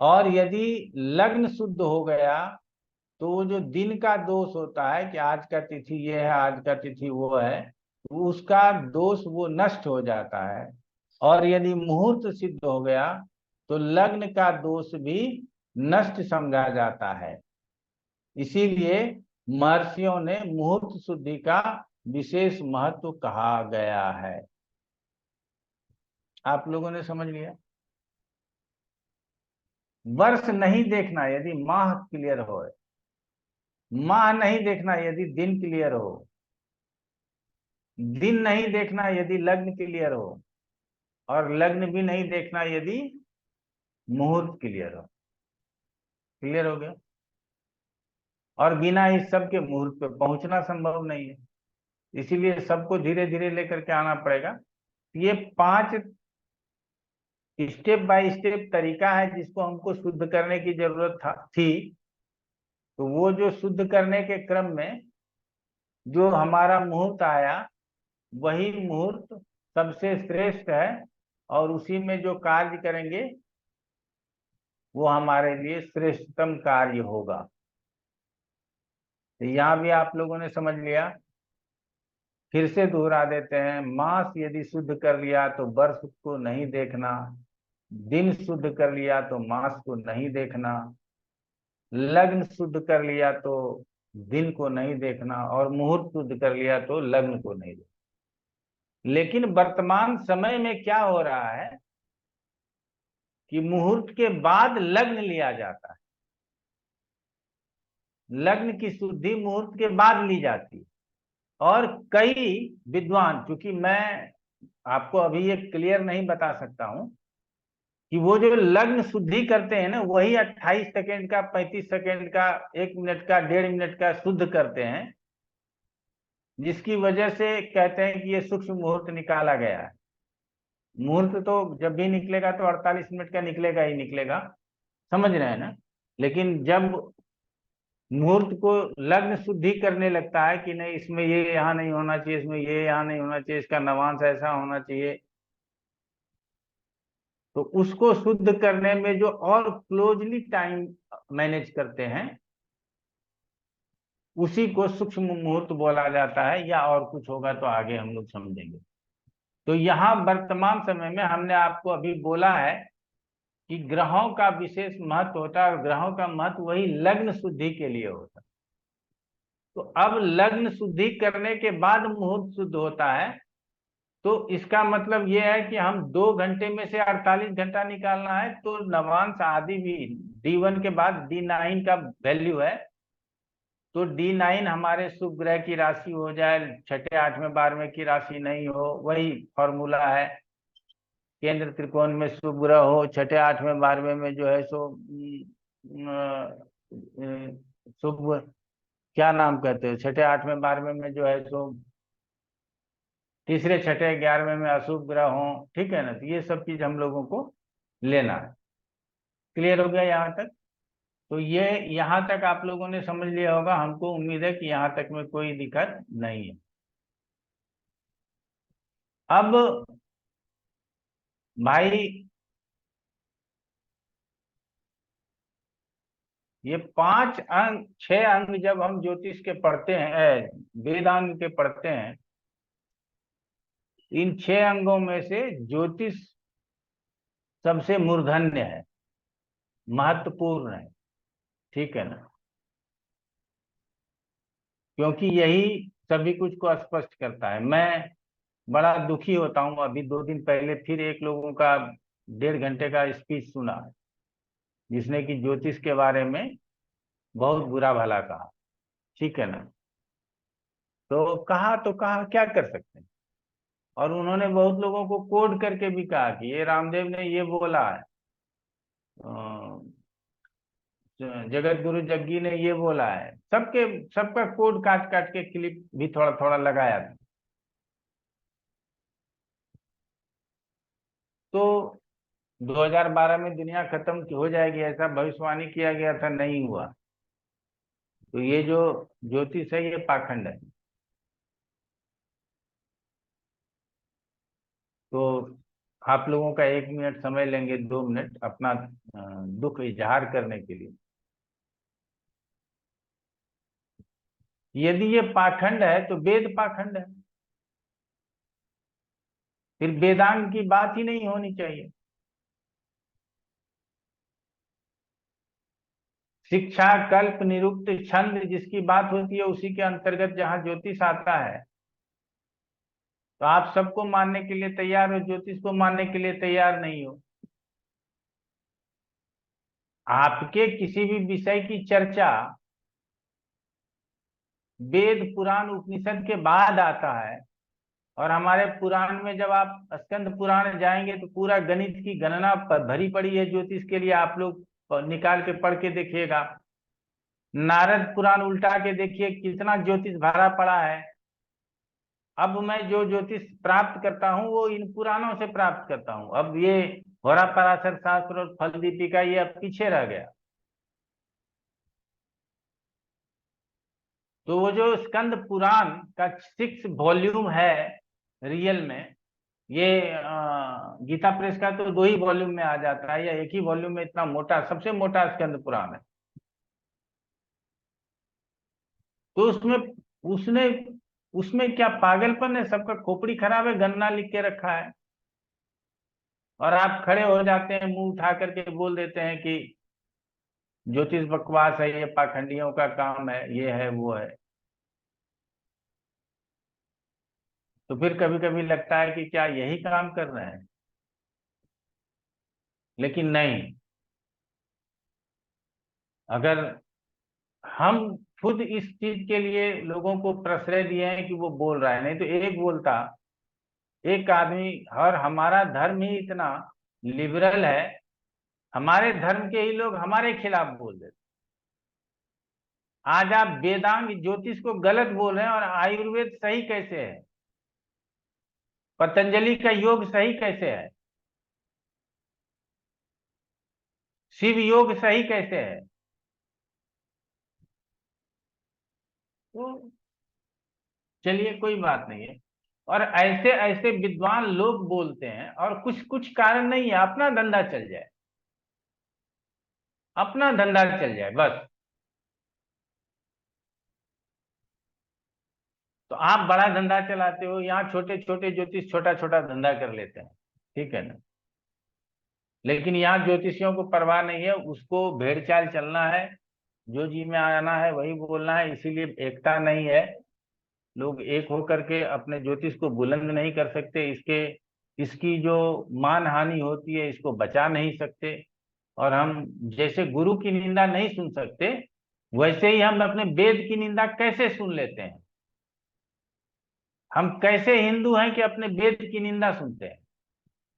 और यदि लग्न शुद्ध हो गया, तो वो जो दिन का दोष होता है कि आज का तिथि ये है, आज का तिथि वो है, तो उसका दोष वो नष्ट हो जाता है। और यदि मुहूर्त सिद्ध हो गया, तो लग्न का दोष भी नष्ट समझा जाता है। इसीलिए महर्षियों ने मुहूर्त शुद्धि का विशेष महत्व कहा गया है। आप लोगों ने समझ लिया। वर्ष नहीं देखना यदि माह क्लियर हो, माह नहीं देखना यदि दिन क्लियर हो, दिन नहीं देखना यदि लग्न क्लियर हो, और लग्न भी नहीं देखना यदि मुहूर्त क्लियर हो। क्लियर हो गया। और बिना इस सब के मुहूर्त पे पहुंचना संभव नहीं है, इसीलिए सबको धीरे धीरे लेकर के आना पड़ेगा। ये 5 स्टेप बाय स्टेप तरीका है जिसको हमको शुद्ध करने की जरूरत थी। तो वो जो शुद्ध करने के क्रम में जो हमारा मुहूर्त आया, वही मुहूर्त सबसे श्रेष्ठ है, और उसी में जो कार्य करेंगे वो हमारे लिए श्रेष्ठतम कार्य होगा। तो यहाँ भी आप लोगों ने समझ लिया। फिर से दोहरा देते हैं, मास यदि शुद्ध कर लिया तो वर्ष को नहीं देखना, दिन शुद्ध कर लिया तो मास को नहीं देखना, लग्न शुद्ध कर लिया तो दिन को नहीं देखना, और मुहूर्त शुद्ध कर लिया तो लग्न को नहीं देखना। लेकिन वर्तमान समय में क्या हो रहा है कि मुहूर्त के बाद लग्न लिया जाता है। लग्न की शुद्धि मुहूर्त के बाद ली जाती है। और कई विद्वान, चूंकि मैं आपको अभी ये क्लियर नहीं बता सकता हूं कि वो जो लग्न शुद्धि करते हैं ना, वही 28 सेकेंड का, 35 सेकेंड का, 1 मिनट का, 1.5 मिनट का शुद्ध करते हैं, जिसकी वजह से कहते हैं कि ये सूक्ष्म मुहूर्त निकाला गया है। मुहूर्त तो जब भी निकलेगा तो 48 मिनट का निकलेगा ही निकलेगा, समझ रहे हैं ना। लेकिन जब मुहूर्त को लग्न शुद्धि करने लगता है कि नहीं, इसमें ये यहाँ नहीं होना चाहिए, इसमें ये यहाँ नहीं होना चाहिए, इसका नवांश ऐसा होना चाहिए, तो उसको शुद्ध करने में जो और क्लोजली टाइम मैनेज करते हैं, उसी को सूक्ष्म मुहूर्त बोला जाता है, या और कुछ होगा तो आगे हम लोग समझेंगे। तो यहाँ वर्तमान समय में हमने आपको अभी बोला है कि ग्रहों का विशेष महत्व होता है, और ग्रहों का महत्व वही लग्न शुद्धि के लिए होता है। तो अब लग्न शुद्धि करने के बाद मुहूर्त शुद्ध होता है, तो इसका मतलब यह है कि हम 2 घंटे में से 48 घंटा निकालना है, तो नवांश आदि भी D1 के बाद D9 का वैल्यू है, तो D9 हमारे शुभ ग्रह की राशि हो जाए, 6ठे 8वें 12वें की राशि नहीं हो, वही फॉर्मूला है। केंद्र त्रिकोण में शुभ ग्रह हो, 6ठे 8वें 12वें में जो है सो शुभ, क्या नाम कहते हैं, 6ठे 8वें 12वें में जो है सो तीसरे 6ठे 11वें में अशुभ ग्रह हो, ठीक है ना। तो ये सब चीज हम लोगों को लेना है। क्लियर हो गया यहाँ तक? तो ये यहाँ तक आप लोगों ने समझ लिया होगा, हमको उम्मीद है कि यहाँ तक में कोई दिक्कत नहीं है। अब भाई ये 5 अंग 6 अंग जब हम ज्योतिष के पढ़ते हैं, वेदांग के पढ़ते हैं, इन 6 अंगों में से ज्योतिष सबसे मूर्धन्य है, महत्वपूर्ण है, ठीक है ना, क्योंकि यही सभी कुछ को स्पष्ट करता है। मैं बड़ा दुखी होता हूं, अभी 2 दिन पहले फिर एक लोगों का 1.5 घंटे का स्पीच सुना, जिसने कि ज्योतिष के बारे में बहुत बुरा भला कहा, ठीक है ना। तो कहा क्या कर सकते हैं। और उन्होंने बहुत लोगों को कोड करके भी कहा कि ये रामदेव ने ये बोला है, जगत गुरु जग्गी ने ये बोला है। सबका कोड काट काट के क्लिप भी थोड़ा थोड़ा लगाया था। तो 2012 में दुनिया खत्म हो जाएगी ऐसा भविष्यवाणी किया गया था, नहीं हुआ। तो ये जो ज्योतिष है ये पाखंड है। तो आप लोगों का 1 मिनट समय लेंगे, 2 मिनट अपना दुख इजहार करने के लिए। यदि ये पाखंड है तो वेद पाखंड है, फिर वेदांग की बात ही नहीं होनी चाहिए। शिक्षा, कल्प, निरुक्त, छंद जिसकी बात होती है उसी के अंतर्गत जहां ज्योतिष आता है, तो आप सबको मानने के लिए तैयार हो, ज्योतिष को मानने के लिए तैयार नहीं हो। आपके किसी भी विषय की चर्चा वेद, पुराण, उपनिषद के बाद आता है, और हमारे पुराण में जब आप स्कंद पुराण जाएंगे तो पूरा गणित की गणना भरी पड़ी है ज्योतिष के लिए। आप लोग निकाल के पढ़ के देखिएगा। नारद पुराण उल्टा के देखिए कितना ज्योतिष भरा पड़ा है। अब मैं जो ज्योतिष प्राप्त करता हूँ वो इन पुराणों से प्राप्त करता हूँ। अब ये होरा पराशर शास्त्र और फल दीपिका ये अब पीछे रह गया। तो वो जो स्कंद पुराण का 6 वॉल्यूम है रियल में, ये गीता प्रेस का तो 2 ही वॉल्यूम में आ जाता है, या 1 ही वॉल्यूम में इतना मोटा, सबसे मोटा स्कंद पुराण है। तो उसने उसमें क्या पागलपन है? सबका खोपड़ी खराब है, गन्ना लिख के रखा है, और आप खड़े हो जाते हैं, मुंह उठा करके बोल देते हैं कि ज्योतिष बकवास है, ये पाखंडियों का काम है, ये है वो है। तो फिर कभी कभी लगता है कि क्या यही काम कर रहे हैं? लेकिन नहीं, अगर हम खुद इस चीज के लिए लोगों को प्रश्रय दिए हैं कि वो बोल रहा है, नहीं तो एक बोलता एक आदमी। और हमारा धर्म ही इतना लिबरल है, हमारे धर्म के ही लोग हमारे खिलाफ बोल देते। आज आप वेदांग ज्योतिष को गलत बोल रहे हैं, और आयुर्वेद सही कैसे है? पतंजलि का योग सही कैसे है? शिव योग सही कैसे है? तो चलिए कोई बात नहीं है। और ऐसे ऐसे विद्वान लोग बोलते हैं, और कुछ कुछ कारण नहीं है, अपना धंधा चल जाए, अपना धंधा चल जाए बस। तो आप बड़ा धंधा चलाते हो, यहाँ छोटे छोटे ज्योतिष छोटा छोटा धंधा कर लेते हैं, ठीक है ना। लेकिन यहाँ ज्योतिषियों को परवाह नहीं है, उसको भेड़ चाल चलना है, जो जी में आना है वही बोलना है। इसीलिए एकता नहीं है, लोग एक होकर के अपने ज्योतिष को बुलंद नहीं कर सकते। इसकी जो मान हानि होती है इसको बचा नहीं सकते। और हम जैसे गुरु की निंदा नहीं सुन सकते, वैसे ही हम अपने वेद की निंदा कैसे सुन लेते हैं? हम कैसे हिंदू हैं कि अपने वेद की निंदा सुनते हैं,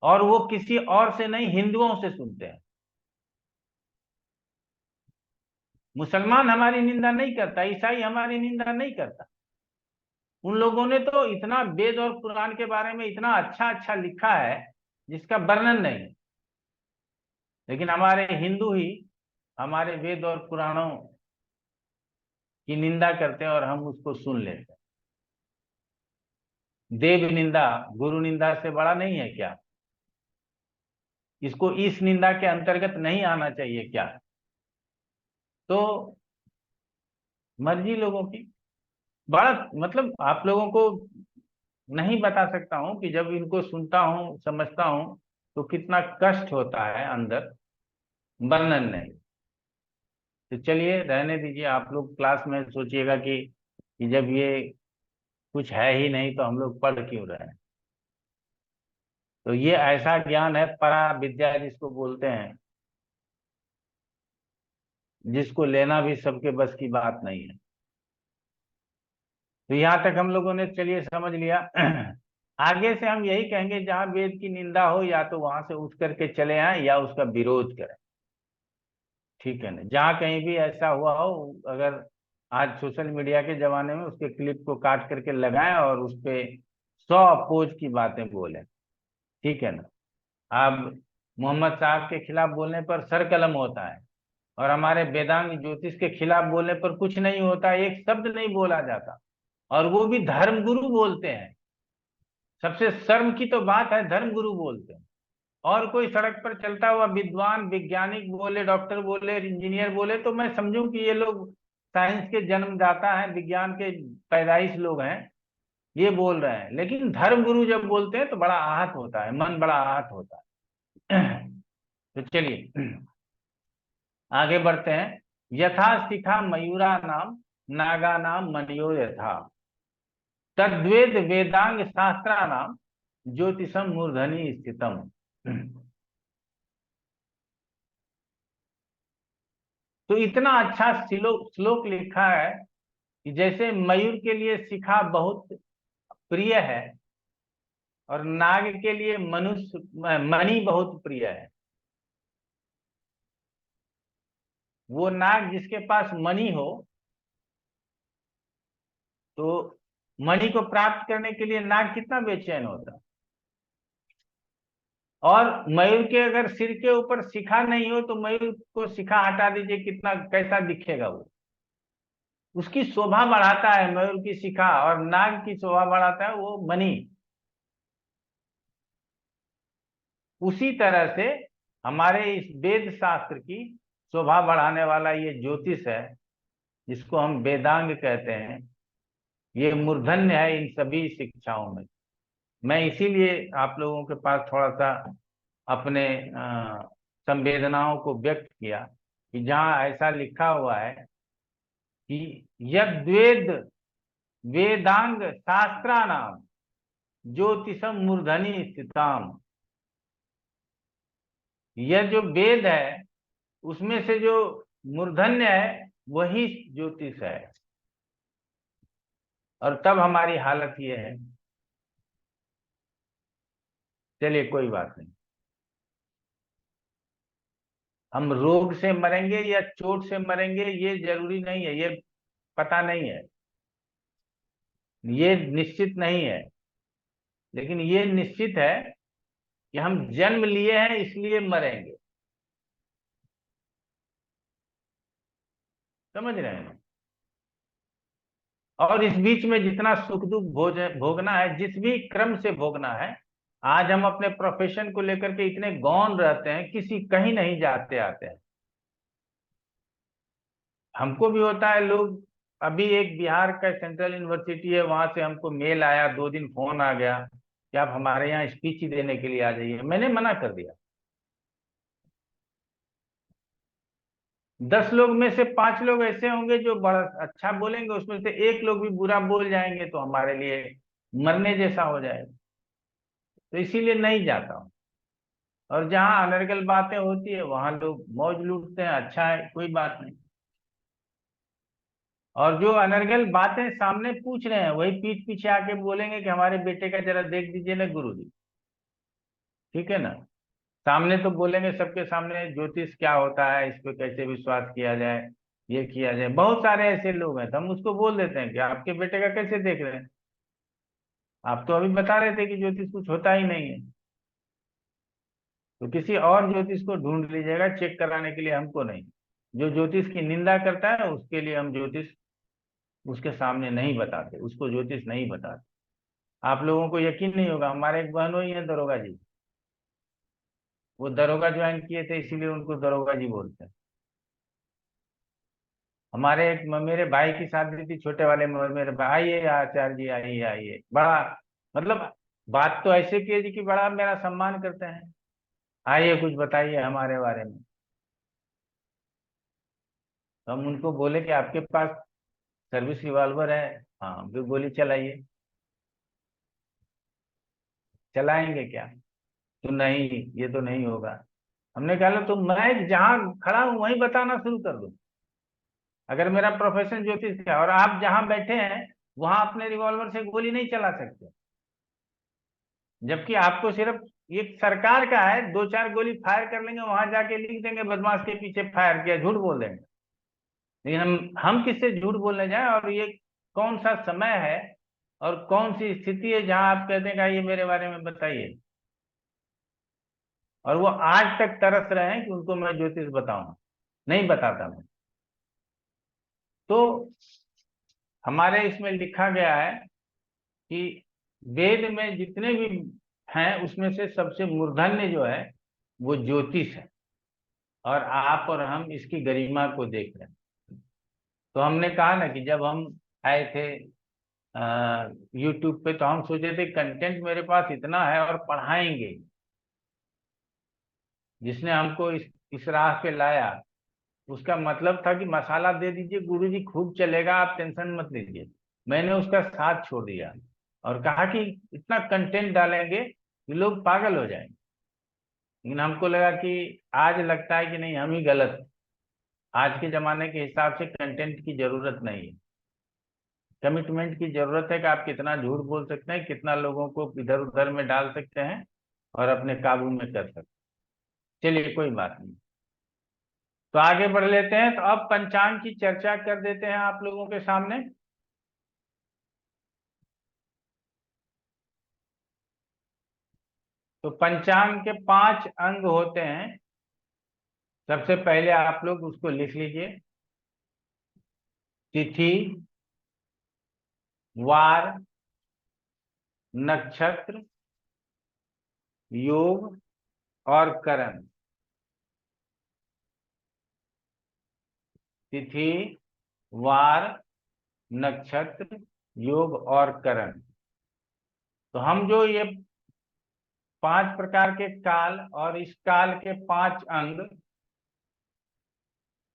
और वो किसी और से नहीं, हिंदुओं से सुनते हैं। मुसलमान हमारी निंदा नहीं करता, ईसाई हमारी निंदा नहीं करता। उन लोगों ने तो इतना वेद और पुराण के बारे में इतना अच्छा अच्छा लिखा है जिसका वर्णन नहीं। लेकिन हमारे हिंदू ही हमारे वेद और पुराणों की निंदा करते हैं, और हम उसको सुन लेते हैं। देव निंदा गुरु निंदा से बड़ा नहीं है क्या? इसको इस निंदा के अंतर्गत नहीं आना चाहिए क्या? तो मर्जी लोगों की। बड़ा मतलब आप लोगों को नहीं बता सकता हूं कि जब इनको सुनता हूं, समझता हूं, तो कितना कष्ट होता है अंदर, वर्णन नहीं। तो चलिए रहने दीजिए। आप लोग क्लास में सोचिएगा कि जब ये कुछ है ही नहीं तो हम लोग पढ़ क्यों रहे हैं। तो ये ऐसा ज्ञान है, परा विद्या जिसको बोलते हैं, जिसको लेना भी सबके बस की बात नहीं है। तो यहाँ तक हम लोगों ने चलिए समझ लिया आगे से हम यही कहेंगे, जहां वेद की निंदा हो या तो वहां से उठ करके चले आए या उसका विरोध करें, ठीक है ना। जहां कहीं भी ऐसा हुआ हो, अगर आज सोशल मीडिया के जमाने में, उसके क्लिप को काट करके लगाएं और उस पे 100 अपोज की बातें बोलें, ठीक है ना। अब मोहम्मद साहब के खिलाफ बोलने पर सर कलम होता है, और हमारे वेदांग ज्योतिष के खिलाफ बोलने पर कुछ नहीं होता, एक शब्द नहीं बोला जाता, और वो भी धर्मगुरु बोलते हैं। सबसे शर्म की तो बात है, धर्मगुरु बोलते हैं। और कोई सड़क पर चलता हुआ विद्वान, वैज्ञानिक बोले, डॉक्टर बोले, इंजीनियर बोले, तो मैं समझूं कि ये लोग साइंस के जन्मदाता हैं, विज्ञान के पैदाइश लोग हैं, ये बोल रहे हैं। लेकिन धर्मगुरु जब बोलते हैं तो बड़ा आहत होता है, मन बड़ा आहत होता है। तो चलिए आगे बढ़ते हैं। यथा शिखा मयूरा नाम, नागा नाम मनियो यथा, तद्वेद वेदांग शास्त्रा नाम, ज्योतिषम मूर्धनि स्थितम। तो इतना अच्छा श्लोक लिखा है कि जैसे मयूर के लिए शिखा बहुत प्रिय है और नाग के लिए मणि बहुत प्रिय है। वो नाग जिसके पास मणि हो, तो मणि को प्राप्त करने के लिए नाग कितना बेचैन होता। और मयूर के अगर सिर के ऊपर शिखा नहीं हो तो मयूर को शिखा हटा दीजिए, कितना कैसा दिखेगा वो। उसकी शोभा बढ़ाता है मयूर की शिखा, और नाग की शोभा बढ़ाता है वो मणि। उसी तरह से हमारे इस वेद शास्त्र की शोभा बढ़ाने वाला ये ज्योतिष है, जिसको हम वेदांग कहते हैं, ये मूर्धन्य है इन सभी शिक्षाओं में। मैं इसीलिए आप लोगों के पास थोड़ा सा अपने संवेदनाओं को व्यक्त किया कि जहाँ ऐसा लिखा हुआ है कि यद्वेद वेदांग शास्त्रा नाम ज्योतिषम मूर्धनि स्थिताम, यह जो वेद है उसमें से जो मूर्धन्य है वही ज्योतिष है। और तब हमारी हालत ये है। चलिए कोई बात नहीं, हम रोग से मरेंगे या चोट से मरेंगे ये जरूरी नहीं है, ये पता नहीं है, ये निश्चित नहीं है। लेकिन ये निश्चित है कि हम जन्म लिए हैं इसलिए मरेंगे। समझ रहे हैं। और इस बीच में जितना सुख दुख भोगना है, जिस भी क्रम से भोगना है, आज हम अपने प्रोफेशन को लेकर के इतने गौन रहते हैं, किसी कहीं नहीं जाते आते हैं। हमको भी होता है, लोग अभी एक बिहार का सेंट्रल यूनिवर्सिटी है, वहां से हमको मेल आया, 2 दिन फोन आ गया कि आप हमारे यहाँ स्पीच देने के लिए आ जाइए। मैंने मना कर दिया। 10 लोग में से 5 लोग ऐसे होंगे जो बड़ा अच्छा बोलेंगे, उसमें से 1 लोग भी बुरा बोल जाएंगे तो हमारे लिए मरने जैसा हो जाएगा। तो इसीलिए नहीं जाता हूँ। और जहाँ अनर्गल बातें होती है वहां लोग मौज लूटते हैं, अच्छा है, कोई बात नहीं। और जो अनर्गल बातें सामने पूछ रहे हैं वही पीठ पीछे आके बोलेंगे कि हमारे बेटे का जरा देख दीजिए ना गुरुजी, ठीक है ना। सामने तो बोलेंगे सबके सामने ज्योतिष क्या होता है, इस पे कैसे विश्वास किया जाए, ये किया जाए। बहुत सारे ऐसे लोग हैं, तो हम उसको बोल देते हैं कि आपके बेटे का कैसे देख रहे हैं, आप तो अभी बता रहे थे कि ज्योतिष कुछ होता ही नहीं है। तो किसी और ज्योतिष को ढूंढ लीजिएगा चेक कराने के लिए, हमको नहीं। जो ज्योतिष की निंदा करता है उसके लिए हम ज्योतिष उसके सामने नहीं बताते, उसको ज्योतिष नहीं बताते। आप लोगों को यकीन नहीं होगा, हमारे एक बहनोई है दरोगा जी, वो दरोगा ज्वाइन किए थे इसीलिए उनको दरोगा जी बोलते हैं। हमारे एक मेरे भाई की शादी थी, छोटे वाले मेरे भाई, आइए आचार्य जी, आइए आइए, बड़ा मतलब बात तो ऐसे किए जी कि बड़ा मेरा सम्मान करते हैं, आइए कुछ बताइए हमारे बारे में। तो हम उनको बोले कि आपके पास सर्विस रिवॉल्वर है? हाँ, फिर गोली चलाइए। चलाएंगे क्या? तो नहीं, ये तो नहीं होगा। हमने कहा तो मैं जहां खड़ा हूं वहीं बताना शुरू कर दूं। अगर मेरा प्रोफेशन ज्योतिष है और आप जहां बैठे हैं वहां अपने रिवॉल्वर से गोली नहीं चला सकते। जबकि आपको सिर्फ ये सरकार का है, 2-4 गोली फायर कर लेंगे, वहां जाके लिख देंगे बदमाश के पीछे फायर किया, झूठ बोल देंगे। लेकिन हम किससे झूठ बोलने जाए? और ये कौन सा समय है और कौन सी स्थिति है जहां आप कहते हैं कि ये मेरे बारे में बताइए? और वो आज तक तरस रहे हैं कि उनको मैं ज्योतिष बताऊं। नहीं बताता मैं। तो हमारे इसमें लिखा गया है कि वेद में जितने भी हैं उसमें से सबसे मूर्धन्य जो है वो ज्योतिष है, और आप और हम इसकी गरिमा को देख रहे हैं। तो हमने कहा ना कि जब हम आए थे यूट्यूब पे, तो हम सोचे थे कंटेंट मेरे पास इतना है और पढ़ाएंगे। जिसने हमको इस राह पे लाया उसका मतलब था कि मसाला दे दीजिए गुरुजी, खूब चलेगा, आप टेंशन मत लीजिए। मैंने उसका साथ छोड़ दिया और कहा कि इतना कंटेंट डालेंगे कि लोग पागल हो जाएंगे। लेकिन हमको लगा कि आज लगता है कि नहीं, हम ही गलत हैं। आज के जमाने के हिसाब से कंटेंट की जरूरत नहीं है, कमिटमेंट की जरूरत है कि आप कितना झूठ बोल सकते हैं, कितना लोगों को इधर उधर में डाल सकते हैं और अपने काबू में कर सकते हैं। चलिए कोई बात नहीं, तो आगे बढ़ लेते हैं। तो अब पंचांग की चर्चा कर देते हैं आप लोगों के सामने। तो पंचांग के 5 अंग होते हैं। सबसे पहले आप लोग उसको लिख लीजिए। तिथि, वार, नक्षत्र, योग और करण। तिथि, वार, नक्षत्र, योग और करण। तो हम जो ये 5 प्रकार के काल और इस काल के 5 अंग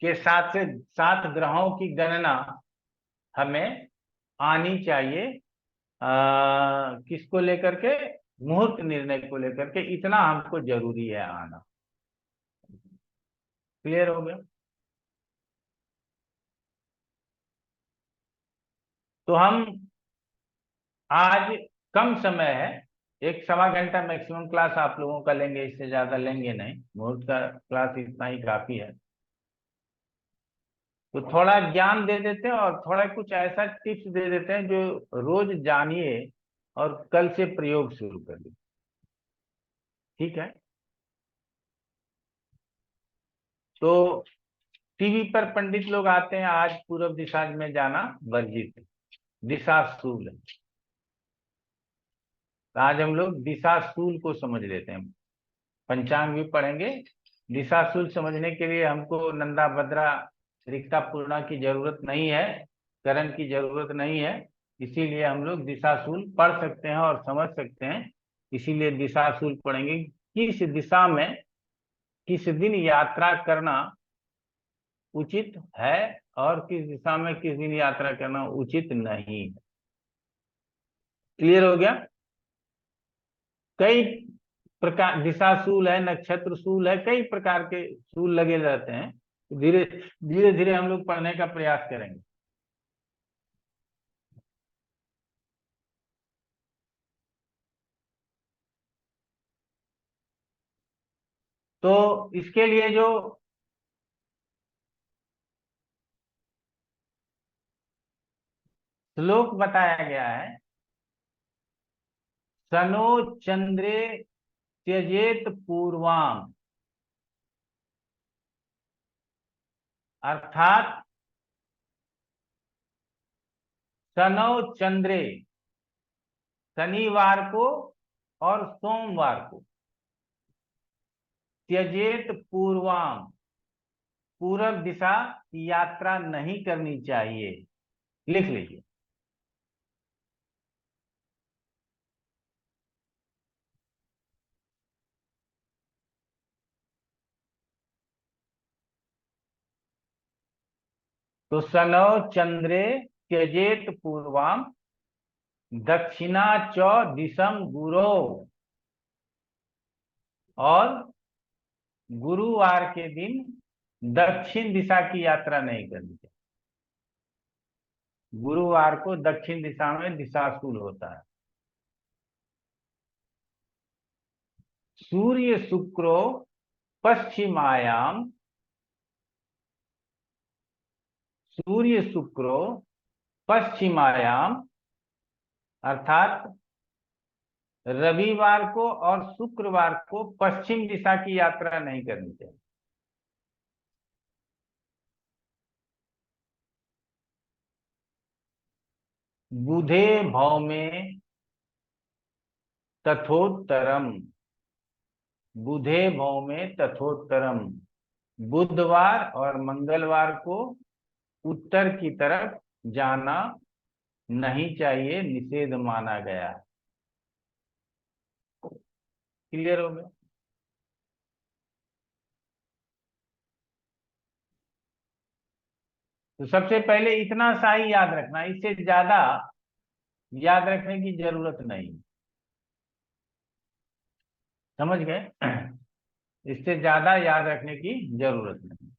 के साथ से 7 ग्रहों की गणना हमें आनी चाहिए। किसको लेकर के? मुहूर्त निर्णय को लेकर के। इतना हमको जरूरी है आना। क्लियर हो गया? तो हम आज कम समय है, 1-1.25 घंटा मैक्सिमम क्लास आप लोगों का लेंगे, इससे ज्यादा लेंगे नहीं। मुहूर्त का क्लास इतना ही काफी है। तो थोड़ा ज्ञान दे देते हैं और थोड़ा कुछ ऐसा टिप्स दे देते हैं जो रोज जानिए और कल से प्रयोग शुरू कर लीजिए। ठीक है? तो टीवी पर पंडित लोग आते हैं, आज पूर्व दिशा में जाना वर्जित है, दिशाशूल है। तो आज हम लोग दिशाशूल को समझ लेते हैं। पंचांग भी पढ़ेंगे। दिशाशूल समझने के लिए हमको नंदा भद्रा रिक्ता पूर्णा की जरूरत नहीं है, करण की जरूरत नहीं है। इसीलिए हम लोग दिशाशूल पढ़ सकते हैं और समझ सकते हैं। इसीलिए दिशाशूल पढ़ेंगे। किस दिशा में किस दिन यात्रा करना उचित है और किस दिशा में किस दिन यात्रा करना उचित नहीं है। क्लियर हो गया? कई प्रकार दिशाशूल है, नक्षत्र शूल है, कई प्रकार के शूल लगे रहते हैं। धीरे धीरे धीरे हम लोग पढ़ने का प्रयास करेंगे। तो इसके लिए जो श्लोक बताया गया है, सनो चंद्रे त्यजेत पूर्वाम, अर्थात सनो चंद्रे, शनिवार को और सोमवार को, त्यजेत पूर्वाम, पूर्व दिशा की यात्रा नहीं करनी चाहिए। लिख लीजिए। तो सनो चंद्रे त्यजेत पूर्वाम, दक्षिणा च दिशम गुरो, और गुरुवार के दिन दक्षिण दिशा की यात्रा नहीं करनी चाहिए। गुरुवार को दक्षिण दिशा में दिशाशूल होता है। सूर्य शुक्रो पश्चिमायाम, सूर्य शुक्रो पश्चिमायाम, अर्थात रविवार को और शुक्रवार को पश्चिम दिशा की यात्रा नहीं करनी चाहिए। बुधे भौमे तथोत्तरम, बुधे भौमे तथोत्तरम, बुधवार और मंगलवार को उत्तर की तरफ जाना नहीं चाहिए, निषेध माना गया है। क्लियर हो गया? तो सबसे पहले इतना सा ही याद रखना, इससे ज्यादा याद रखने की जरूरत नहीं। समझ गए? इससे ज्यादा याद रखने की जरूरत नहीं।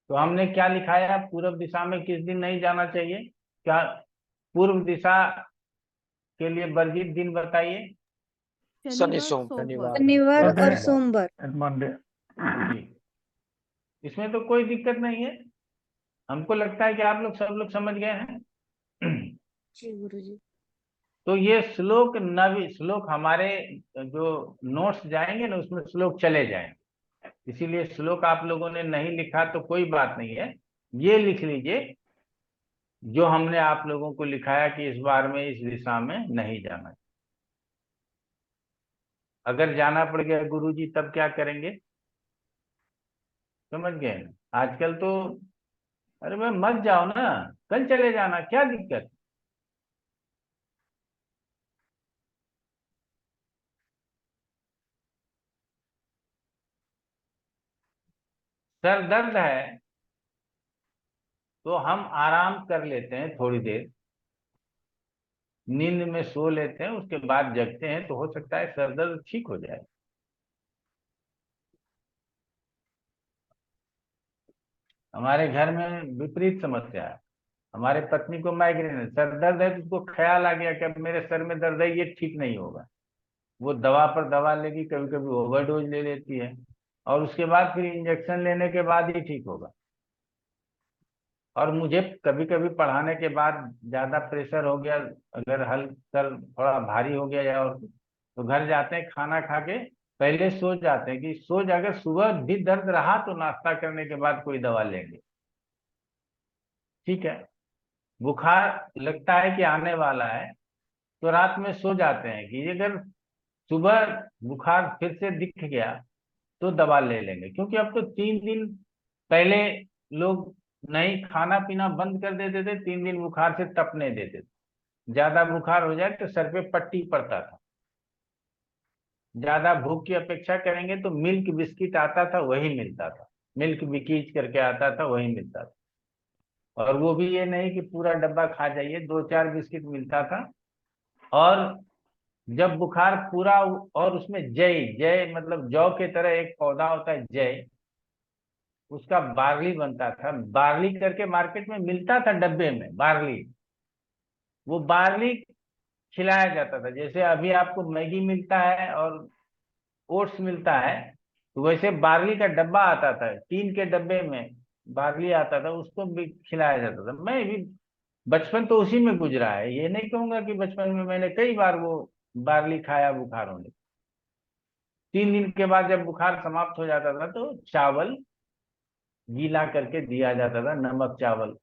तो हमने क्या लिखाया? पूर्व दिशा में किस दिन नहीं जाना चाहिए? क्या पूर्व दिशा के लिए वर्जित दिन बताइए। शनि शनिवार शनिवार और Sunday सोमवार। and Monday. जी, इसमें तो कोई दिक्कत नहीं है। हमको लगता है कि आप लोग सब लोग समझ गए हैं। जी गुरुजी। तो ये श्लोक नवी श्लोक हमारे जो नोट्स जाएंगे ना, उसमें श्लोक चले जाएंगे, इसीलिए श्लोक आप लोगों ने नहीं लिखा तो कोई बात नहीं है, ये लिख लीजिए जो हमने आप लोगों को लिखाया कि इस बार में इस दिशा में नहीं जाना। अगर जाना पड़ गया गुरुजी तब क्या करेंगे? समझ गए ना? आजकल तो अरे भाई मत जाओ ना, कल चले जाना, क्या दिक्कत? सर दर्द है तो हम आराम कर लेते हैं, थोड़ी देर नींद में सो लेते हैं, उसके बाद जगते हैं तो हो सकता है सर दर्द ठीक हो जाए। हमारे घर में विपरीत समस्या है। हमारे पत्नी को माइग्रेन है, सर दर्द है, तो उसको ख्याल आ गया कि अब मेरे सर में दर्द है, ये ठीक नहीं होगा। वो दवा पर दवा लेगी, कभी कभी ओवरडोज ले लेती है, और उसके बाद फिर इंजेक्शन लेने के बाद ही ठीक होगा। और मुझे कभी कभी पढ़ाने के बाद ज्यादा प्रेशर हो गया, अगर सर थोड़ा भारी हो गया या और, तो घर जाते हैं, खाना खा के पहले सो जाते हैं कि अगर सुबह भी दर्द रहा तो नाश्ता करने के बाद कोई दवा लेंगे, ठीक है। बुखार लगता है कि आने वाला है तो रात में सो जाते हैं कि अगर सुबह बुखार फिर से दिख गया तो दवा ले लेंगे, क्योंकि अब तो 3 दिन पहले लोग नहीं खाना पीना बंद कर देते थे, 3 दिन बुखार से तपने देते थे। ज्यादा बुखार हो जाए तो सर पे पट्टी पड़ता था। ज्यादा भूख की अपेक्षा करेंगे तो मिल्क बिस्किट आता था, वही मिलता था, मिल्क बिकीज करके आता था, वही मिलता था। और वो भी ये नहीं कि पूरा डब्बा खा जाइए, 2-4 बिस्किट मिलता था। और जब बुखार पूरा, और उसमें जय जय मतलब जौ के तरह एक पौधा होता है जय, उसका बार्ली बनता था, बार्ली करके मार्केट में मिलता था डब्बे में बार्ली, वो बार्ली खिलाया जाता था। जैसे अभी आपको मैगी मिलता है और ओट्स मिलता है, तो वैसे बार्ली का डब्बा आता था, टीन के डब्बे में बार्ली आता था, उसको भी खिलाया जाता था। मैं भी बचपन तो उसी में गुजरा है, ये नहीं कहूंगा कि बचपन में मैंने कई बार वो बार्ली खाया बुखार होने। 3 दिन के बाद जब बुखार समाप्त हो जाता था तो चावल गीला करके दिया जाता था, नमक चावल,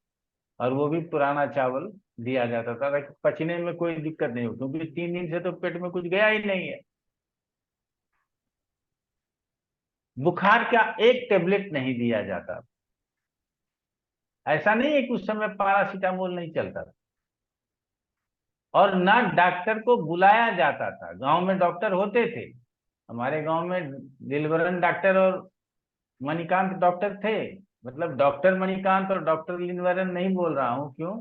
और वो भी पुराना चावल दिया जाता था ताकि पचने में कोई दिक्कत नहीं हो, क्योंकि 3 दिन से तो पेट में कुछ गया ही नहीं है। बुखार का एक टेबलेट नहीं दिया जाता, ऐसा नहीं है कि उस समय पैरासीटामोल नहीं चलता था। और ना डॉक्टर को बुलाया जाता था, गांव में डॉक्टर होते थे, हमारे गांव में दिलबरन डॉक्टर और मणिकांत डॉक्टर थे। मतलब डॉक्टर मणिकांत और डॉक्टर लिनवरन नहीं बोल रहा हूँ, क्यों?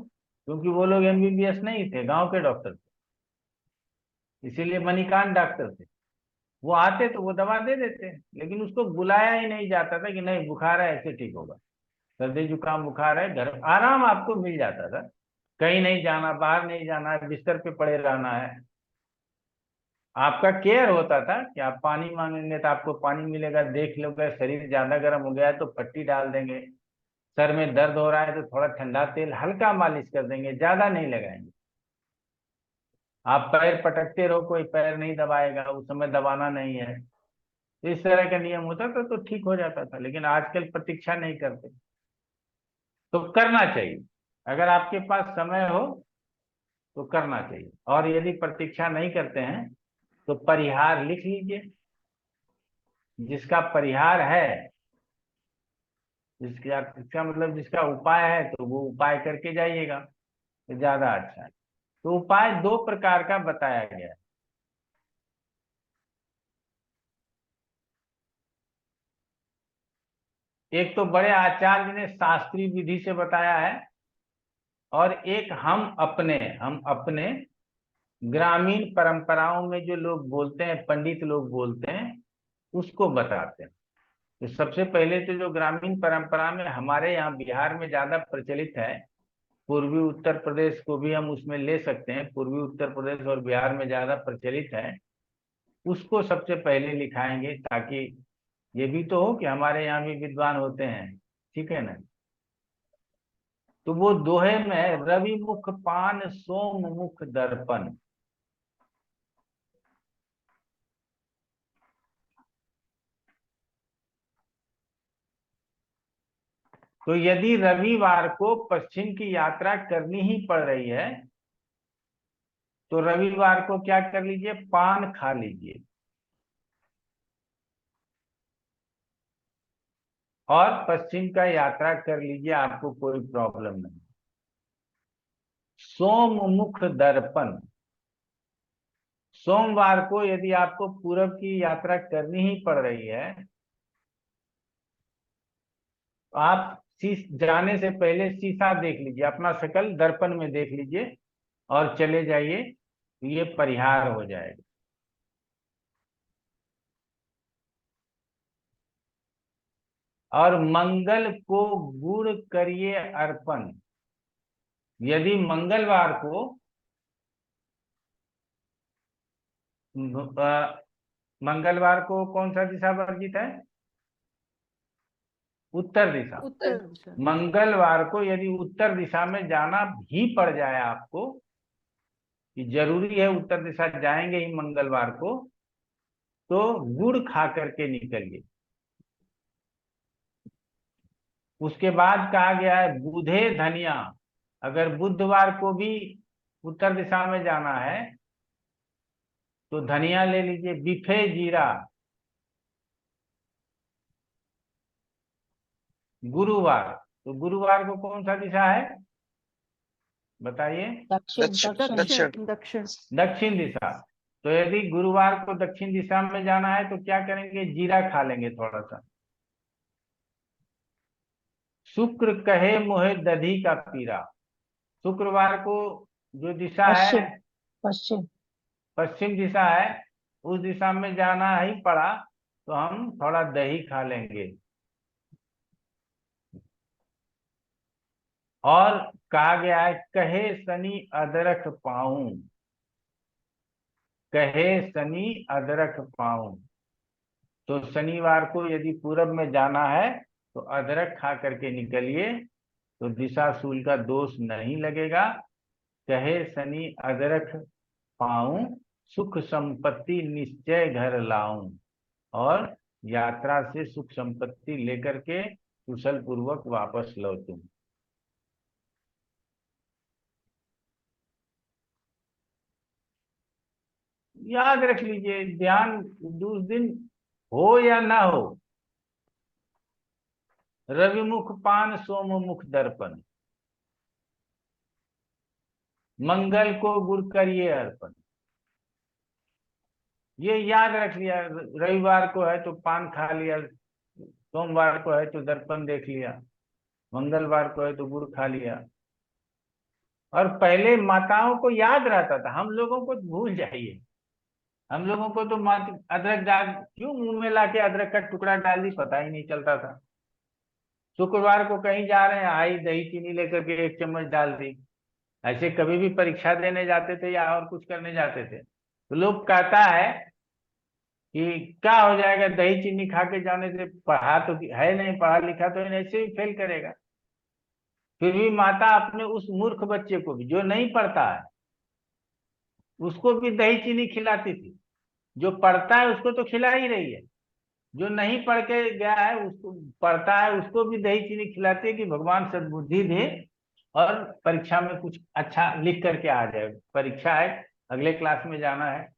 क्योंकि वो लोग एमबीबीएस नहीं थे, गांव के डॉक्टर थे, इसीलिए मणिकांत डॉक्टर थे। वो आते तो वो दवा दे देते, लेकिन उसको बुलाया ही नहीं जाता था कि नहीं बुखार है ऐसे ठीक होगा। सर्दी जुकाम बुखार है, घर आराम आपको मिल जाता था, कहीं नहीं जाना, बाहर नहीं जाना है, बिस्तर पे पड़े रहना है, आपका केयर होता था कि आप पानी मांगेंगे तो आपको पानी मिलेगा, देख लोगे शरीर ज्यादा गर्म हो गया है तो पट्टी डाल देंगे, सर में दर्द हो रहा है तो थोड़ा ठंडा तेल हल्का मालिश कर देंगे, ज्यादा नहीं लगाएंगे। आप पैर पटकते रहो, कोई पैर नहीं दबाएगा, उस समय दबाना नहीं है। इस तरह का नियम होता था तो ठीक हो जाता था, लेकिन आजकल प्रतीक्षा नहीं करते। तो करना चाहिए, अगर आपके पास समय हो तो करना चाहिए, और यदि प्रतीक्षा नहीं करते हैं तो परिहार लिख लीजिए। जिसका परिहार है, इसका मतलब जिसका उपाय है, तो वो उपाय करके जाइएगा तो ज्यादा अच्छा है। तो उपाय दो प्रकार का बताया गया है। एक तो बड़े आचार्य ने शास्त्रीय विधि से बताया है, और एक हम अपने ग्रामीण परंपराओं में जो लोग बोलते हैं, पंडित लोग बोलते हैं, उसको बताते हैं। तो सबसे पहले तो जो ग्रामीण परंपरा में हमारे यहाँ बिहार में ज्यादा प्रचलित है, पूर्वी उत्तर प्रदेश को भी हम उसमें ले सकते हैं, पूर्वी उत्तर प्रदेश और बिहार में ज्यादा प्रचलित है, उसको सबसे पहले लिखाएंगे, ताकि ये भी तो हो कि हमारे यहाँ भी विद्वान होते हैं, ठीक है ना। तो वो दोहे में रवि मुख पान सोम मुख दर्पण, तो यदि रविवार को पश्चिम की यात्रा करनी ही पड़ रही है तो रविवार को क्या कर लीजिए, पान खा लीजिए और पश्चिम का यात्रा कर लीजिए, आपको कोई प्रॉब्लम नहीं। सोम मुख दर्पण, सोमवार को यदि आपको पूरब की यात्रा करनी ही पड़ रही है तो आप जाने से पहले शीशा देख लीजिए, अपना शकल दर्पण में देख लीजिए और चले जाइए, तो ये परिहार हो जाएगा। और मंगल को गुड़ करिए अर्पण, यदि मंगलवार को मंगलवार को कौन सा दिशा वर्जित है, उत्तर दिशा। उत्तर दिशा। मंगलवार को यदि उत्तर दिशा में जाना भी पड़ जाए आपको, कि जरूरी है उत्तर दिशा जाएंगे ही मंगलवार को, तो गुड़ खा करके निकलिए। उसके बाद कहा गया है बुधे धनिया, अगर बुधवार को भी उत्तर दिशा में जाना है तो धनिया ले लीजिए। बिफे जीरा, गुरुवार, तो गुरुवार को कौन सा दिशा है बताइए, दक्षिण। दक्षिण दिशा। तो यदि गुरुवार को दक्षिण दिशा में जाना है तो क्या करेंगे, जीरा खा लेंगे थोड़ा सा। शुक्र कहे मोहे दधी का पीरा, शुक्रवार को जो दिशा है पश्चिम दिशा है, उस दिशा में जाना ही पड़ा तो हम थोड़ा दही खा लेंगे। और कहा गया है कहे शनि अदरक पाऊं, कहे शनि अदरक पाऊं, तो शनिवार को यदि पूरब में जाना है तो अदरक खा करके निकलिए, तो दिशा शूल का दोष नहीं लगेगा। कहे शनि अदरक पाऊं, सुख संपत्ति निश्चय घर लाऊं, और यात्रा से सुख संपत्ति लेकर के कुशल पूर्वक वापस लौटूं। याद रख लीजिए, ध्यान उस दिन हो या ना हो, रविमुख पान सोम मुख दर्पण, मंगल को गुड़ करिए अर्पण, ये याद रख लिया। रविवार को है तो पान खा लिया, सोमवार को है तो दर्पण देख लिया, मंगलवार को है तो गुड़ खा लिया। और पहले माताओं को याद रहता था, हम लोगों को भूल जाइए। हम लोगों को तो अदरक डाल क्यों मुंह में लाके अदरक का टुकड़ा डाल दी, पता ही नहीं चलता था। शुक्रवार को कहीं जा रहे हैं, आई दही चीनी लेकर के 1 चम्मच डाल दी। ऐसे कभी भी परीक्षा देने जाते थे या और कुछ करने जाते थे तो लोग कहता है कि क्या हो जाएगा, दही चीनी खा के जाने से, पढ़ा तो है नहीं, पढ़ा लिखा तो है, ऐसे ही फेल करेगा। फिर भी माता अपने उस मूर्ख बच्चे को भी, जो नहीं पढ़ता है, उसको भी दही चीनी खिलाती थी। जो पढ़ता है उसको तो खिला ही रही है, जो नहीं पढ़ के गया है, उसको पढ़ता है, उसको भी दही चीनी खिलाती है कि भगवान सद्बुद्धि दे और परीक्षा में कुछ अच्छा लिख करके आ जाए। परीक्षा है, अगले क्लास में जाना है।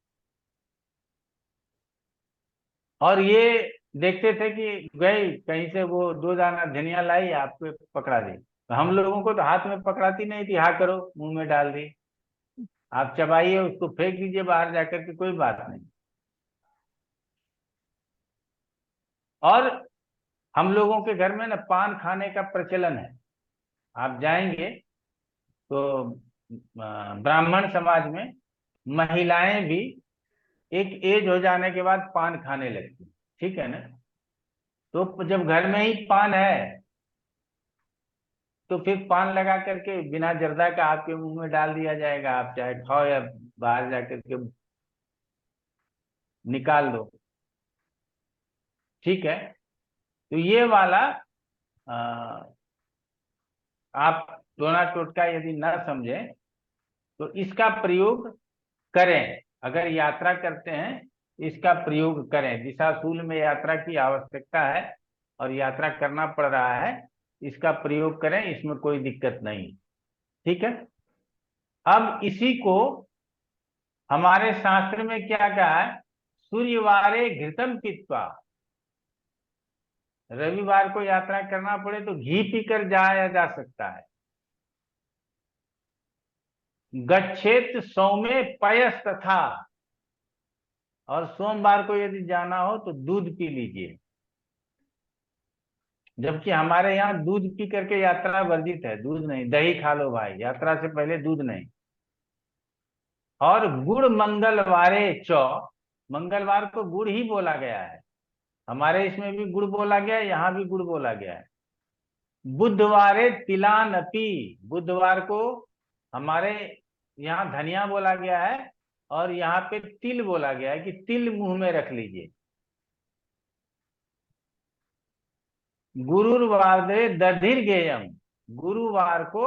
और ये देखते थे कि गई कहीं से वो 2 दाना धनिया लाई, आपको पकड़ा दी। तो हम लोगों को तो हाथ में पकड़ाती नहीं थी, हाँ करो, मुंह में डाल दी, आप चबाइए, उसको फेंक दीजिए बाहर जाकर के, कोई बात नहीं। और हम लोगों के घर में ना पान खाने का प्रचलन है। आप जाएंगे तो ब्राह्मण समाज में महिलाएं भी एक एज हो जाने के बाद पान खाने लगती, ठीक है ना। तो जब घर में ही पान है तो फिर पान लगा करके बिना जर्दा का आपके मुंह में डाल दिया जाएगा, आप चाहे खाओ या बाहर जाकर के निकाल दो, ठीक है। तो ये वाला आप टोना टोटका यदि ना समझे तो इसका प्रयोग करें। अगर यात्रा करते हैं इसका प्रयोग करें। दिशाशूल में यात्रा की आवश्यकता है और यात्रा करना पड़ रहा है, इसका प्रयोग करें, इसमें कोई दिक्कत नहीं, ठीक है। अब इसी को हमारे शास्त्र में क्या कहा है, सूर्यवारे घृतम पीत्वा। रविवार को यात्रा करना पड़े तो घी पीकर जाया जा सकता है। गच्छेत सौमे पयस तथा, और सोमवार को यदि जाना हो तो दूध पी लीजिए। जबकि हमारे यहाँ दूध पी करके यात्रा वर्जित है, दूध नहीं, दही खा लो भाई, यात्रा से पहले दूध नहीं। और गुड़ मंगलवारे चौ, मंगलवार को गुड़ ही बोला गया है, हमारे इसमें भी गुड़ बोला गया है, यहाँ भी गुड़ बोला गया है। बुधवारे तिलान अपी, बुधवार को हमारे यहाँ धनिया बोला गया है और यहाँ पे तिल बोला गया है कि तिल मुंह में रख लीजिए। गुरुवारे दधिर गेयम, गुरुवार को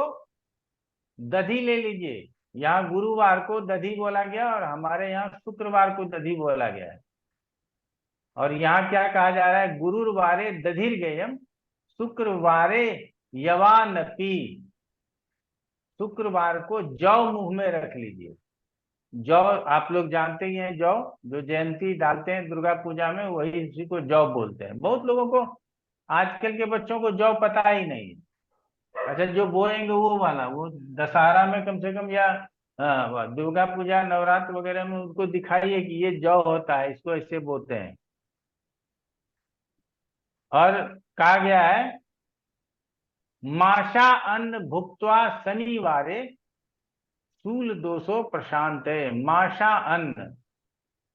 दधी ले लीजिए। यहाँ गुरुवार को दधी बोला गया और हमारे यहाँ शुक्रवार को दधी बोला गया है। और यहाँ क्या कहा जा रहा है, गुरुवारे दधिर गेयम, शुक्रवारे यवान पी, शुक्रवार को जौ मुंह में रख लीजिए। जौ आप लोग जानते ही हैं, जौ जो जयंती डालते हैं दुर्गा पूजा में, वही इसी को जौ बोलते हैं। बहुत लोगों को, आजकल के बच्चों को जौ पता ही नहीं है। अच्छा, जो बोएंगे वो वाला, वो दशहरा में कम से कम, या दुर्गा पूजा नवरात्र वगैरह में उनको दिखाइए कि ये जौ होता है, इसको ऐसे बोलते हैं। और कहा गया है माशा अन्न भुक्त्वा शनिवारे शूल दोषो प्रशांत है। माशा अन्न,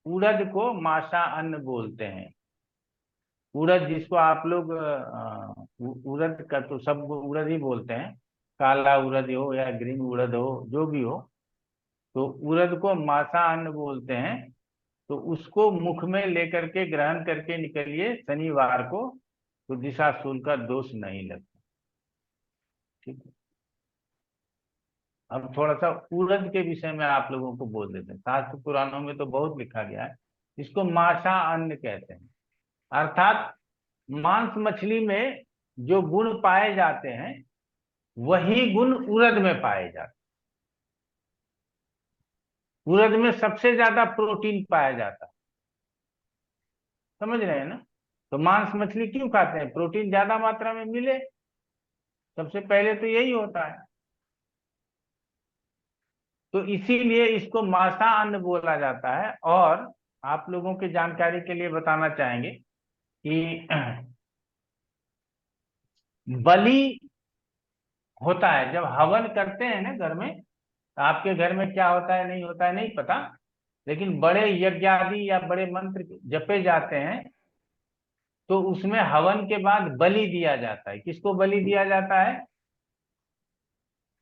उड़द को माशा अन्न बोलते हैं। उड़द जिसको आप लोग उड़द का तो सब उड़द ही बोलते हैं, काला उड़द हो या ग्रीन उड़द हो, जो भी हो, तो उड़द को माशा अन्न बोलते हैं। तो उसको मुख में लेकर के ग्रहण करके निकलिए शनिवार को, तो दिशाशूल का दोष नहीं लगता, ठीक है। अब थोड़ा सा उड़द के विषय में आप लोगों को बोल देते हैं। शास्त्र पुराणों में तो बहुत लिखा गया है, इसको माशा अन्न कहते हैं। अर्थात मांस मछली में जो गुण पाए जाते हैं वही गुण उड़द में पाए जाते हैं। उड़द में सबसे ज्यादा प्रोटीन पाया जाता है, समझ रहे हैं ना। तो मांस मछली क्यों खाते हैं, प्रोटीन ज्यादा मात्रा में मिले, सबसे पहले तो यही होता है। तो इसीलिए इसको माशा अन्न बोला जाता है। और आप लोगों की जानकारी के लिए बताना चाहेंगे कि बलि होता है, जब हवन करते हैं ना घर में, आपके घर में क्या होता है नहीं होता है नहीं पता, लेकिन बड़े यज्ञ आदि या बड़े मंत्र जपे जाते हैं, तो उसमें हवन के बाद बलि दिया जाता है। किसको बलि दिया जाता है,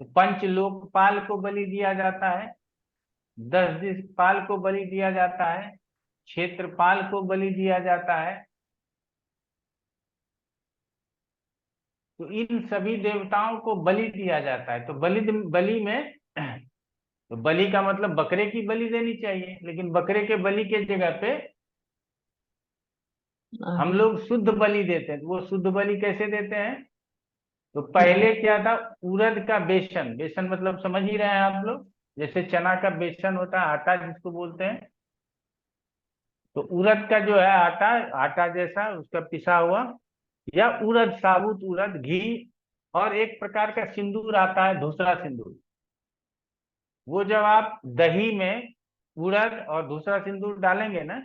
तो पंच लोकपाल को बलि दिया जाता है। 10 दिक्पाल को बलि दिया जाता है, क्षेत्रपाल को बलि दिया जाता है। तो इन सभी देवताओं को बलि दिया जाता है। तो बलि में तो बलि का मतलब बकरे की बलि देनी चाहिए, लेकिन बकरे के बलि के जगह पे हम लोग शुद्ध बलि देते हैं। तो वो शुद्ध बलि कैसे देते हैं? तो पहले क्या था, उड़द का बेसन, बेसन मतलब समझ ही रहे हैं आप लोग, जैसे चना का बेसन होता है, आटा जिसको बोलते हैं। तो उड़द का जो है आटा, आटा जैसा उसका पिसा हुआ, या उड़द, साबुत उड़द, घी, और एक प्रकार का सिंदूर आता है, दूसरा सिंदूर। वो जब आप दही में उड़द और दूसरा सिंदूर डालेंगे ना,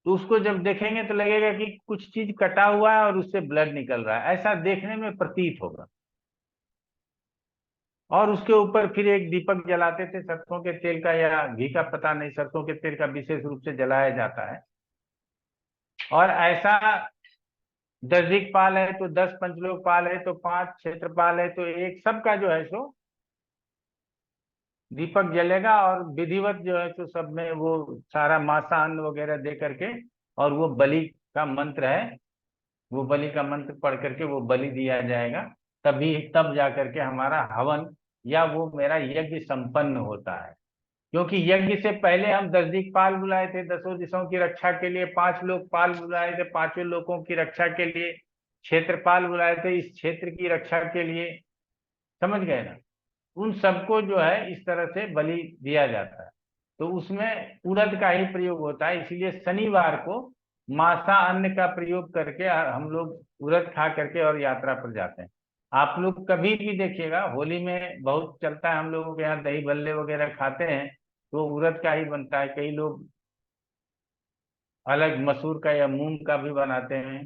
तो उसको जब देखेंगे तो लगेगा कि कुछ चीज कटा हुआ है और उससे ब्लड निकल रहा है, ऐसा देखने में प्रतीत होगा। और उसके ऊपर फिर एक दीपक जलाते थे, सरसों के तेल का या घी का, पता नहीं, सरसों के तेल का विशेष रूप से जलाया जाता है। और ऐसा 10 दिक्पाल है तो 10 पंचलोकपाल है तो 5 क्षेत्रपाल है तो 1, सबका जो है सो दीपक जलेगा, और विधिवत जो है तो सब में वो सारा मांसाहार वगैरह दे करके, और वो बलि का मंत्र है, वो बलि का मंत्र पढ़ करके वो बलि दिया जाएगा। तब जा करके हमारा हवन या वो मेरा यज्ञ संपन्न होता है। क्योंकि यज्ञ से पहले हम 10 दिक्पाल बुलाए थे 10 दिशाओं की रक्षा के लिए, 5 लोकपाल बुलाए थे 5 लोकों की रक्षा के लिए, क्षेत्रपाल बुलाए थे इस क्षेत्र की रक्षा के लिए। समझ गए ना? उन सबको जो है इस तरह से बलि दिया जाता है। तो उसमें उड़द का ही प्रयोग होता है, इसीलिए शनिवार को मासा अन्न का प्रयोग करके हम लोग उड़द खा करके और यात्रा पर जाते हैं। आप लोग कभी भी देखिएगा, होली में बहुत चलता है, हम लोगों के यहाँ दही भल्ले वगैरह खाते हैं तो उड़द का ही बनता है। कई लोग अलग मसूर का या मूंग का भी बनाते हैं,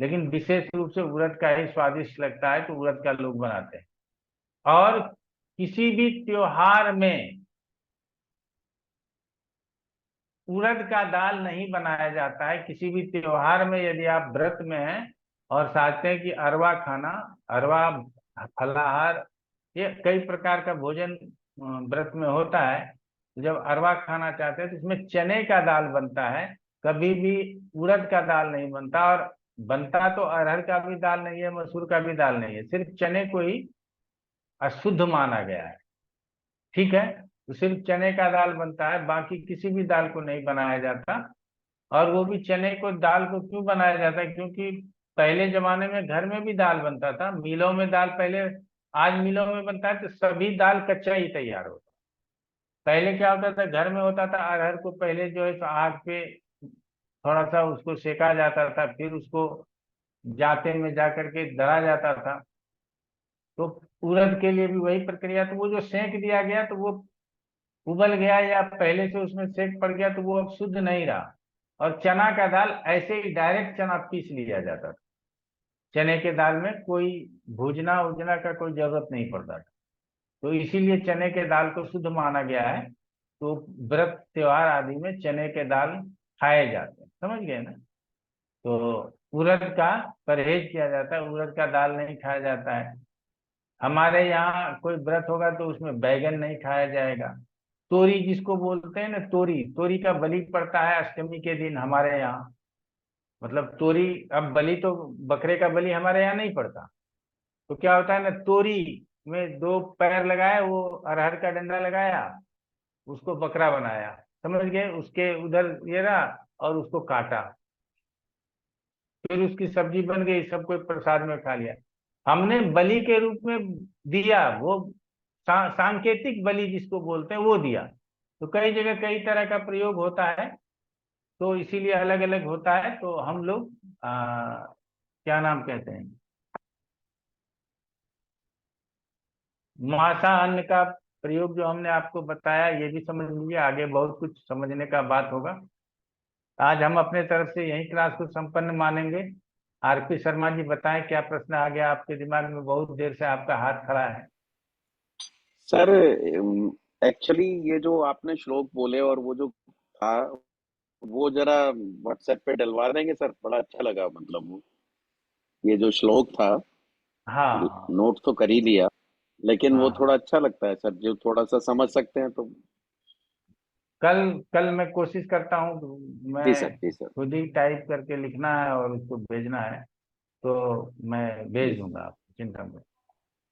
लेकिन विशेष रूप से उड़द का ही स्वादिष्ट लगता है तो उड़द का लोग बनाते हैं। और किसी भी त्योहार में उड़द का दाल नहीं बनाया जाता है। किसी भी त्योहार में यदि आप व्रत में हैं और चाहते हैं कि अरवा खाना, अरवा, फलाहार, ये कई प्रकार का भोजन व्रत में होता है, तो जब अरवा खाना चाहते हैं तो इसमें चने का दाल बनता है, कभी भी उड़द का दाल नहीं बनता। और बनता तो अरहर का भी दाल नहीं है, मसूर का भी दाल नहीं है, सिर्फ चने को ही अशुद्ध माना गया है। ठीक है, तो सिर्फ चने का दाल बनता है, बाकी किसी भी दाल को नहीं बनाया जाता। और वो भी चने को, दाल को क्यों बनाया जाता है? क्योंकि पहले जमाने में घर में भी दाल बनता था, मिलों में दाल पहले, आज मिलों में बनता है तो सभी दाल कच्चा ही तैयार होता। पहले क्या होता था, घर में होता था, अरहर को पहले जो है तो आग पे थोड़ा सा उसको सेका जाता था, फिर उसको जाते में जा करके दरा जाता था। तो उड़द के लिए भी वही प्रक्रिया। तो वो जो सेक दिया गया तो वो उबल गया या पहले से उसमें सेक पड़ गया तो वो अब शुद्ध नहीं रहा। और चना का दाल ऐसे ही डायरेक्ट चना पीस लिया जाता था, चने के दाल में कोई भूजना उजना का कोई जरूरत नहीं पड़ता था। तो इसीलिए चने के दाल को शुद्ध माना गया है। तो व्रत त्योहार आदि में चने के दाल खाए जाते हैं। समझ गए ना? तो उड़द का परहेज किया जाता है, उड़द का दाल नहीं खाया जाता है। हमारे यहाँ कोई व्रत होगा तो उसमें बैगन नहीं खाया जाएगा। तोरी जिसको बोलते हैं ना, तोरी, तोरी का बलि पड़ता है अष्टमी के दिन हमारे यहाँ। मतलब तोरी, अब बलि तो बकरे का बलि हमारे यहाँ नहीं पड़ता, तो क्या होता है ना, तोरी में 2 पैर लगाए, वो अरहर का डंडा लगाया, उसको बकरा बनाया, समझ गए, उसके उधर ये रहा और उसको काटा, फिर उसकी सब्जी बन गई, सब कोई प्रसाद में खा लिया। हमने बलि के रूप में दिया, वो सांकेतिक बलि जिसको बोलते हैं वो दिया। तो कई जगह कई तरह का प्रयोग होता है, तो इसीलिए अलग अलग होता है। तो हम लोग क्या नाम कहते हैं, मासा अन्न का प्रयोग जो हमने आपको बताया, ये भी समझ लीजिए, आगे बहुत कुछ समझने का बात होगा। आज हम अपने तरफ से यही क्लास को संपन्न मानेंगे। आरपी शर्मा जी बताएं, क्या प्रश्न आ गया आपके दिमाग में? बहुत देर से आपका हाथ खड़ा है। सर एक्चुअली ये जो आपने श्लोक बोले और वो जो था वो जरा व्हाट्सएप पे डलवा देंगे सर, बड़ा अच्छा लगा। मतलब वो ये जो श्लोक था, हाँ हाँ नोट तो कर ही लिया, लेकिन वो हाँ। थोड़ा अच्छा लगता है सर, जो थोड़ा सा समझ सकते हैं तो। कल कल मैं कोशिश करता हूँ, जी सर, मैं जी सर, खुद ही टाइप करके लिखना है और उसको भेजना है, तो मैं जी भेज सर। दूंगा आपको, चिंता मत।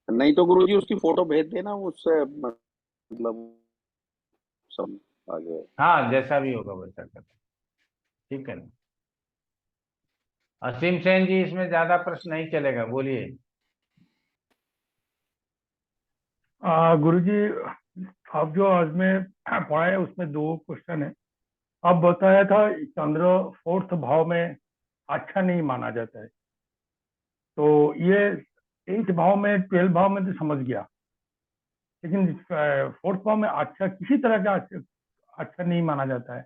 नहीं तो गुरुजी उसकी फोटो भेज देना, उससे मतलब सब आगे। हाँ, जैसा भी होगा वैसा कर, ठीक है ना। असीम सेन जी, इसमें ज्यादा प्रश्न नहीं चलेगा, बोलिए। गुरुजी, आप जो आज में पढ़ाए उसमें दो क्वेश्चन है। आप बताया था चंद्र फोर्थ भाव में अच्छा नहीं माना जाता है, तो ये 8 भाव में 12 भाव में तो समझ गया, लेकिन फोर्थ भाव में अच्छा किसी तरह का अच्छा नहीं माना जाता है।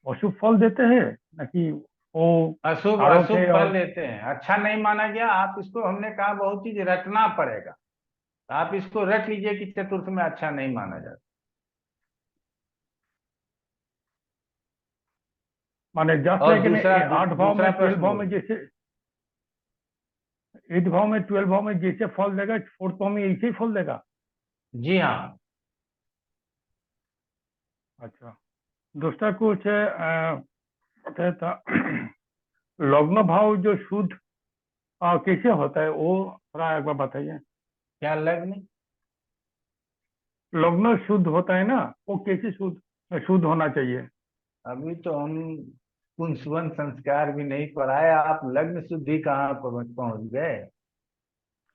अशुभ फल देते हैं ना कि वो अशुभ आरोप अशुभ है फल और देते हैं, अच्छा नहीं माना गया। आप इसको, हमने कहा बहुत चीज रटना पड़ेगा, आप इसको रट लीजिए कि चतुर्थ में अच्छा नहीं माना जाता। माने जस्ट और लाइक दूसरा 8 भाव में दूसरा 12 प्रश्न भाव में बोलिए। जैसे 8 भाव में 12 भाव में जैसे फल देगा, फोर्थ भाव में ऐसे ही फल देगा। जी हाँ। अच्छा, दूसरा कुछ पता था लग्न भाव जो शुद्ध कैसे होता है, वो थोड़ा एक बार बताइए। क्या लग्न? लग्न शुद्ध होता है ना, वो कैसे शुद्ध शुद्ध होना चाहिए। अभी तो हम पुंसवन संस्कार भी नहीं पढ़ाए, आप लग्न शुद्धि कहाँ पहुंच गए।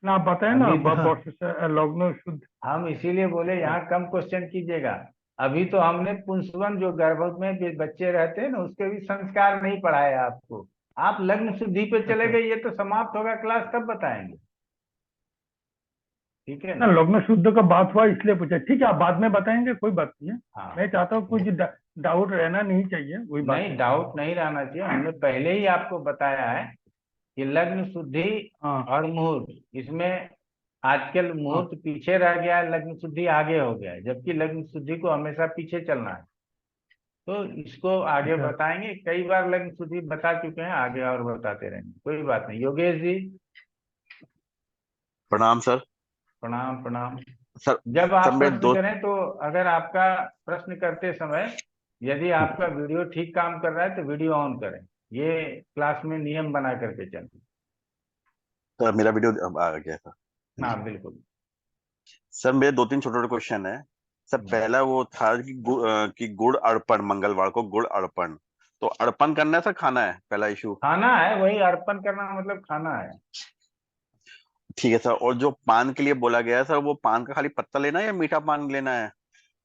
ना आप बताए ना अभी तो वर्ष से लग्न शुद्ध। हम इसीलिए बोले यहाँ कम क्वेश्चन कीजिएगा। अभी तो हमने पुंसवन, जो गर्भ में भी बच्चे रहते हैं ना, उसके भी संस्कार नहीं पढ़ाए आपको। आप लग्न शुद्धि पे चले अच्छा, गए, ये तो समाप्त होगा क्लास, तब बताएंगे, ठीक है ना ना। लग्न शुद्ध का बात हुआ इसलिए पूछा। ठीक है, आप बाद में बताएंगे, कोई बात नहीं है। हाँ, मैं चाहता हूँ कुछ डाउट रहना नहीं चाहिए, वही बात नहीं है। डाउट नहीं रहना चाहिए, हमने पहले ही आपको बताया है कि लग्न शुद्धि हाँ और मुहूर्त, इसमें आजकल हाँ। मुहूर्त पीछे रह गया है, लग्न शुद्धि आगे हो गया है, जबकि लग्न शुद्धि को हमेशा पीछे चलना है। तो इसको आगे अच्छा, बताएंगे, कई बार लग्न शुद्धि बता चुके हैं, आगे और बताते रहेंगे, कोई बात नहीं। योगेश जी, प्रणाम सर। प्रणाम प्रणाम। सर जब सर आप मेरे प्रश्न दोस्त। करें तो, अगर आपका प्रश्न करते समय यदि आपका वीडियो ठीक काम कर रहा है तो वीडियो ऑन करें, ये क्लास में नियम बना करके चलें। सर मेरा वीडियो अब आ गया सर। हाँ बिल्कुल। सर मेरे दो तीन छोटे छोटे क्वेश्चन है। सर पहला वो था कि गुड़ अर्पण, मंगलवार को गुड़ अर्पण, तो अर्पण करना है सर, खाना है, पहला इशू। खाना है, वही अर्पण करना मतलब खाना है। ठीक है सर। और जो पान के लिए बोला गया है सर, वो पान का खाली पत्ता लेना है या मीठा पान लेना है?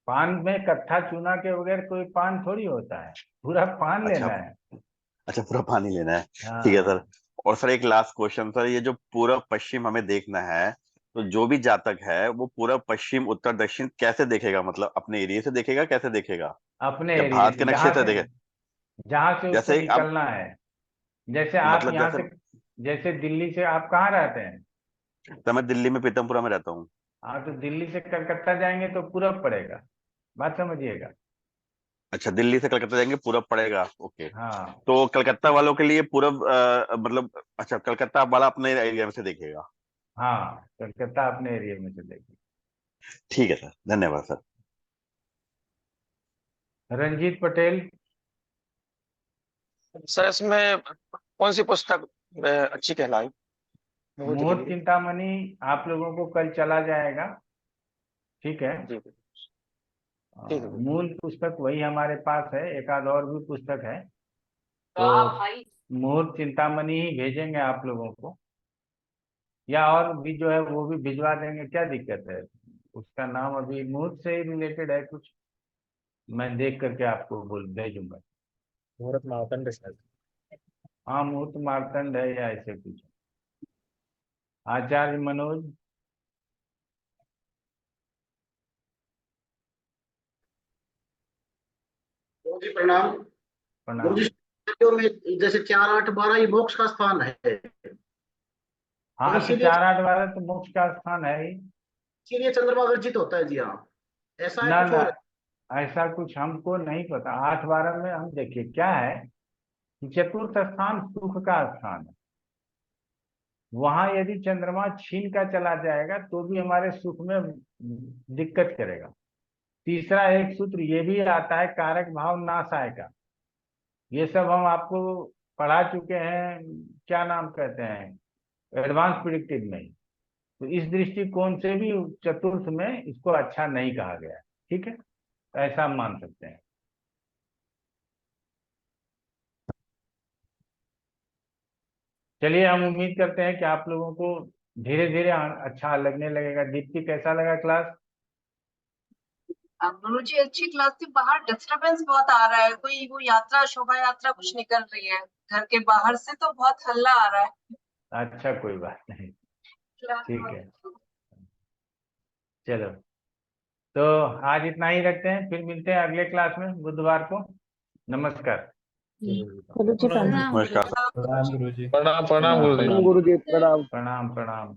पान में कत्था चूना के बगैर कोई पान थोड़ी होता है, पूरा पान अच्छा, लेना है। अच्छा पूरा पान ही लेना है। ठीक है सर। हाँ। और सर एक लास्ट क्वेश्चन सर, ये जो पूरब पश्चिम हमें देखना है, तो जो भी जातक है वो पूरब पश्चिम उत्तर दक्षिण कैसे देखेगा? मतलब अपने एरिया से देखेगा, कैसे देखेगा? अपने या एरिया भारत से, के नक्शे से देखे? जहां से उसको जैसे अब निकलना है। जैसे आप मतलब यहाँ जैसे से, जैसे दिल्ली से आप कहाँ रहते हैं? तो मैं दिल्ली में पीतमपुरा में रहता हूँ। हाँ, तो दिल्ली से कलकत्ता जाएंगे तो पूरब पड़ेगा, बात समझिएगा। अच्छा, दिल्ली से कलकत्ता जाएंगे पूरब पड़ेगा, ओके। हाँ। तो कलकत्ता वालों के लिए पूरब मतलब अच्छा, कलकत्ता वाला अपने एरिया में से देखेगा। हाँ, कलकत्ता अपने एरिया में चलेगी। ठीक है सर, धन्यवाद सर। रंजीत पटेल। सर इसमें कौन सी पुस्तक अच्छी कहलाई मुहूर्त के मोह लिए? चिंतामणि आप लोगों को कल चला जाएगा, ठीक है। जी ठीक है। मूल पुस्तक वही हमारे पास है, एक आध और भी पुस्तक है, तो मुहूर्त चिंतामणि ही भेजेंगे आप लोगों को, या और भी जो है वो भी भिजवा देंगे, क्या दिक्कत है। उसका नाम अभी मुहूर्त से ही रिलेटेड है कुछ, मैं देख करके आपको बोल भेजूंगा। मुहूर्त मार्तंड शायद। हाँ, मुहूर्त मार्तंड है या ऐसे कुछ। आचार्य मनोज। गुरु जी प्रणाम। गुरु प्रणाम। जी, में जैसे 4, 8, 12 ये मोक्ष का स्थान है, तो हाँ, तो इसीलिए 4, 8, 12 तो मोक्ष का स्थान है ही। इसीलिए चंद्रमा वर्जित होता है जी। हाँ, ऐसा है ना कुछ ना, और? ऐसा कुछ हमको नहीं पता। 8, 12 में हम देखिए क्या है कि चतुर्थ स्थान सुख का स्थान है, वहां यदि चंद्रमा छीन का चला जाएगा तो भी हमारे सुख में दिक्कत करेगा। तीसरा एक सूत्र ये भी आता है, कारक भाव नाश आएगा। ये सब हम आपको पढ़ा चुके हैं, क्या नाम कहते हैं, एडवांस प्रिडिक्टिव में। तो इस दृष्टिकोण से भी चतुर्थ में इसको अच्छा नहीं कहा गया। ठीक है, तो ऐसा हम मान सकते हैं। चलिए, हम उम्मीद करते हैं कि आप लोगों को धीरे धीरे अच्छा लगने लगेगा। दीप्ति, कैसा लगा क्लास? गुरुजी अच्छी क्लास थी। बाहर डिस्टरबेंस बहुत आ रहा है, कोई वो यात्रा, शोभा यात्रा कुछ निकल रही है घर के बाहर से, तो बहुत हल्ला आ रहा है। अच्छा, कोई बात नहीं, ठीक है, चलो। तो आज इतना ही रखते हैं, फिर मिलते हैं अगले क्लास में बुधवार को। नमस्कार। नमस्कार। प्रणाम प्रणाम गुरुजी। गुरुजी प्रणाम। प्रणाम प्रणाम।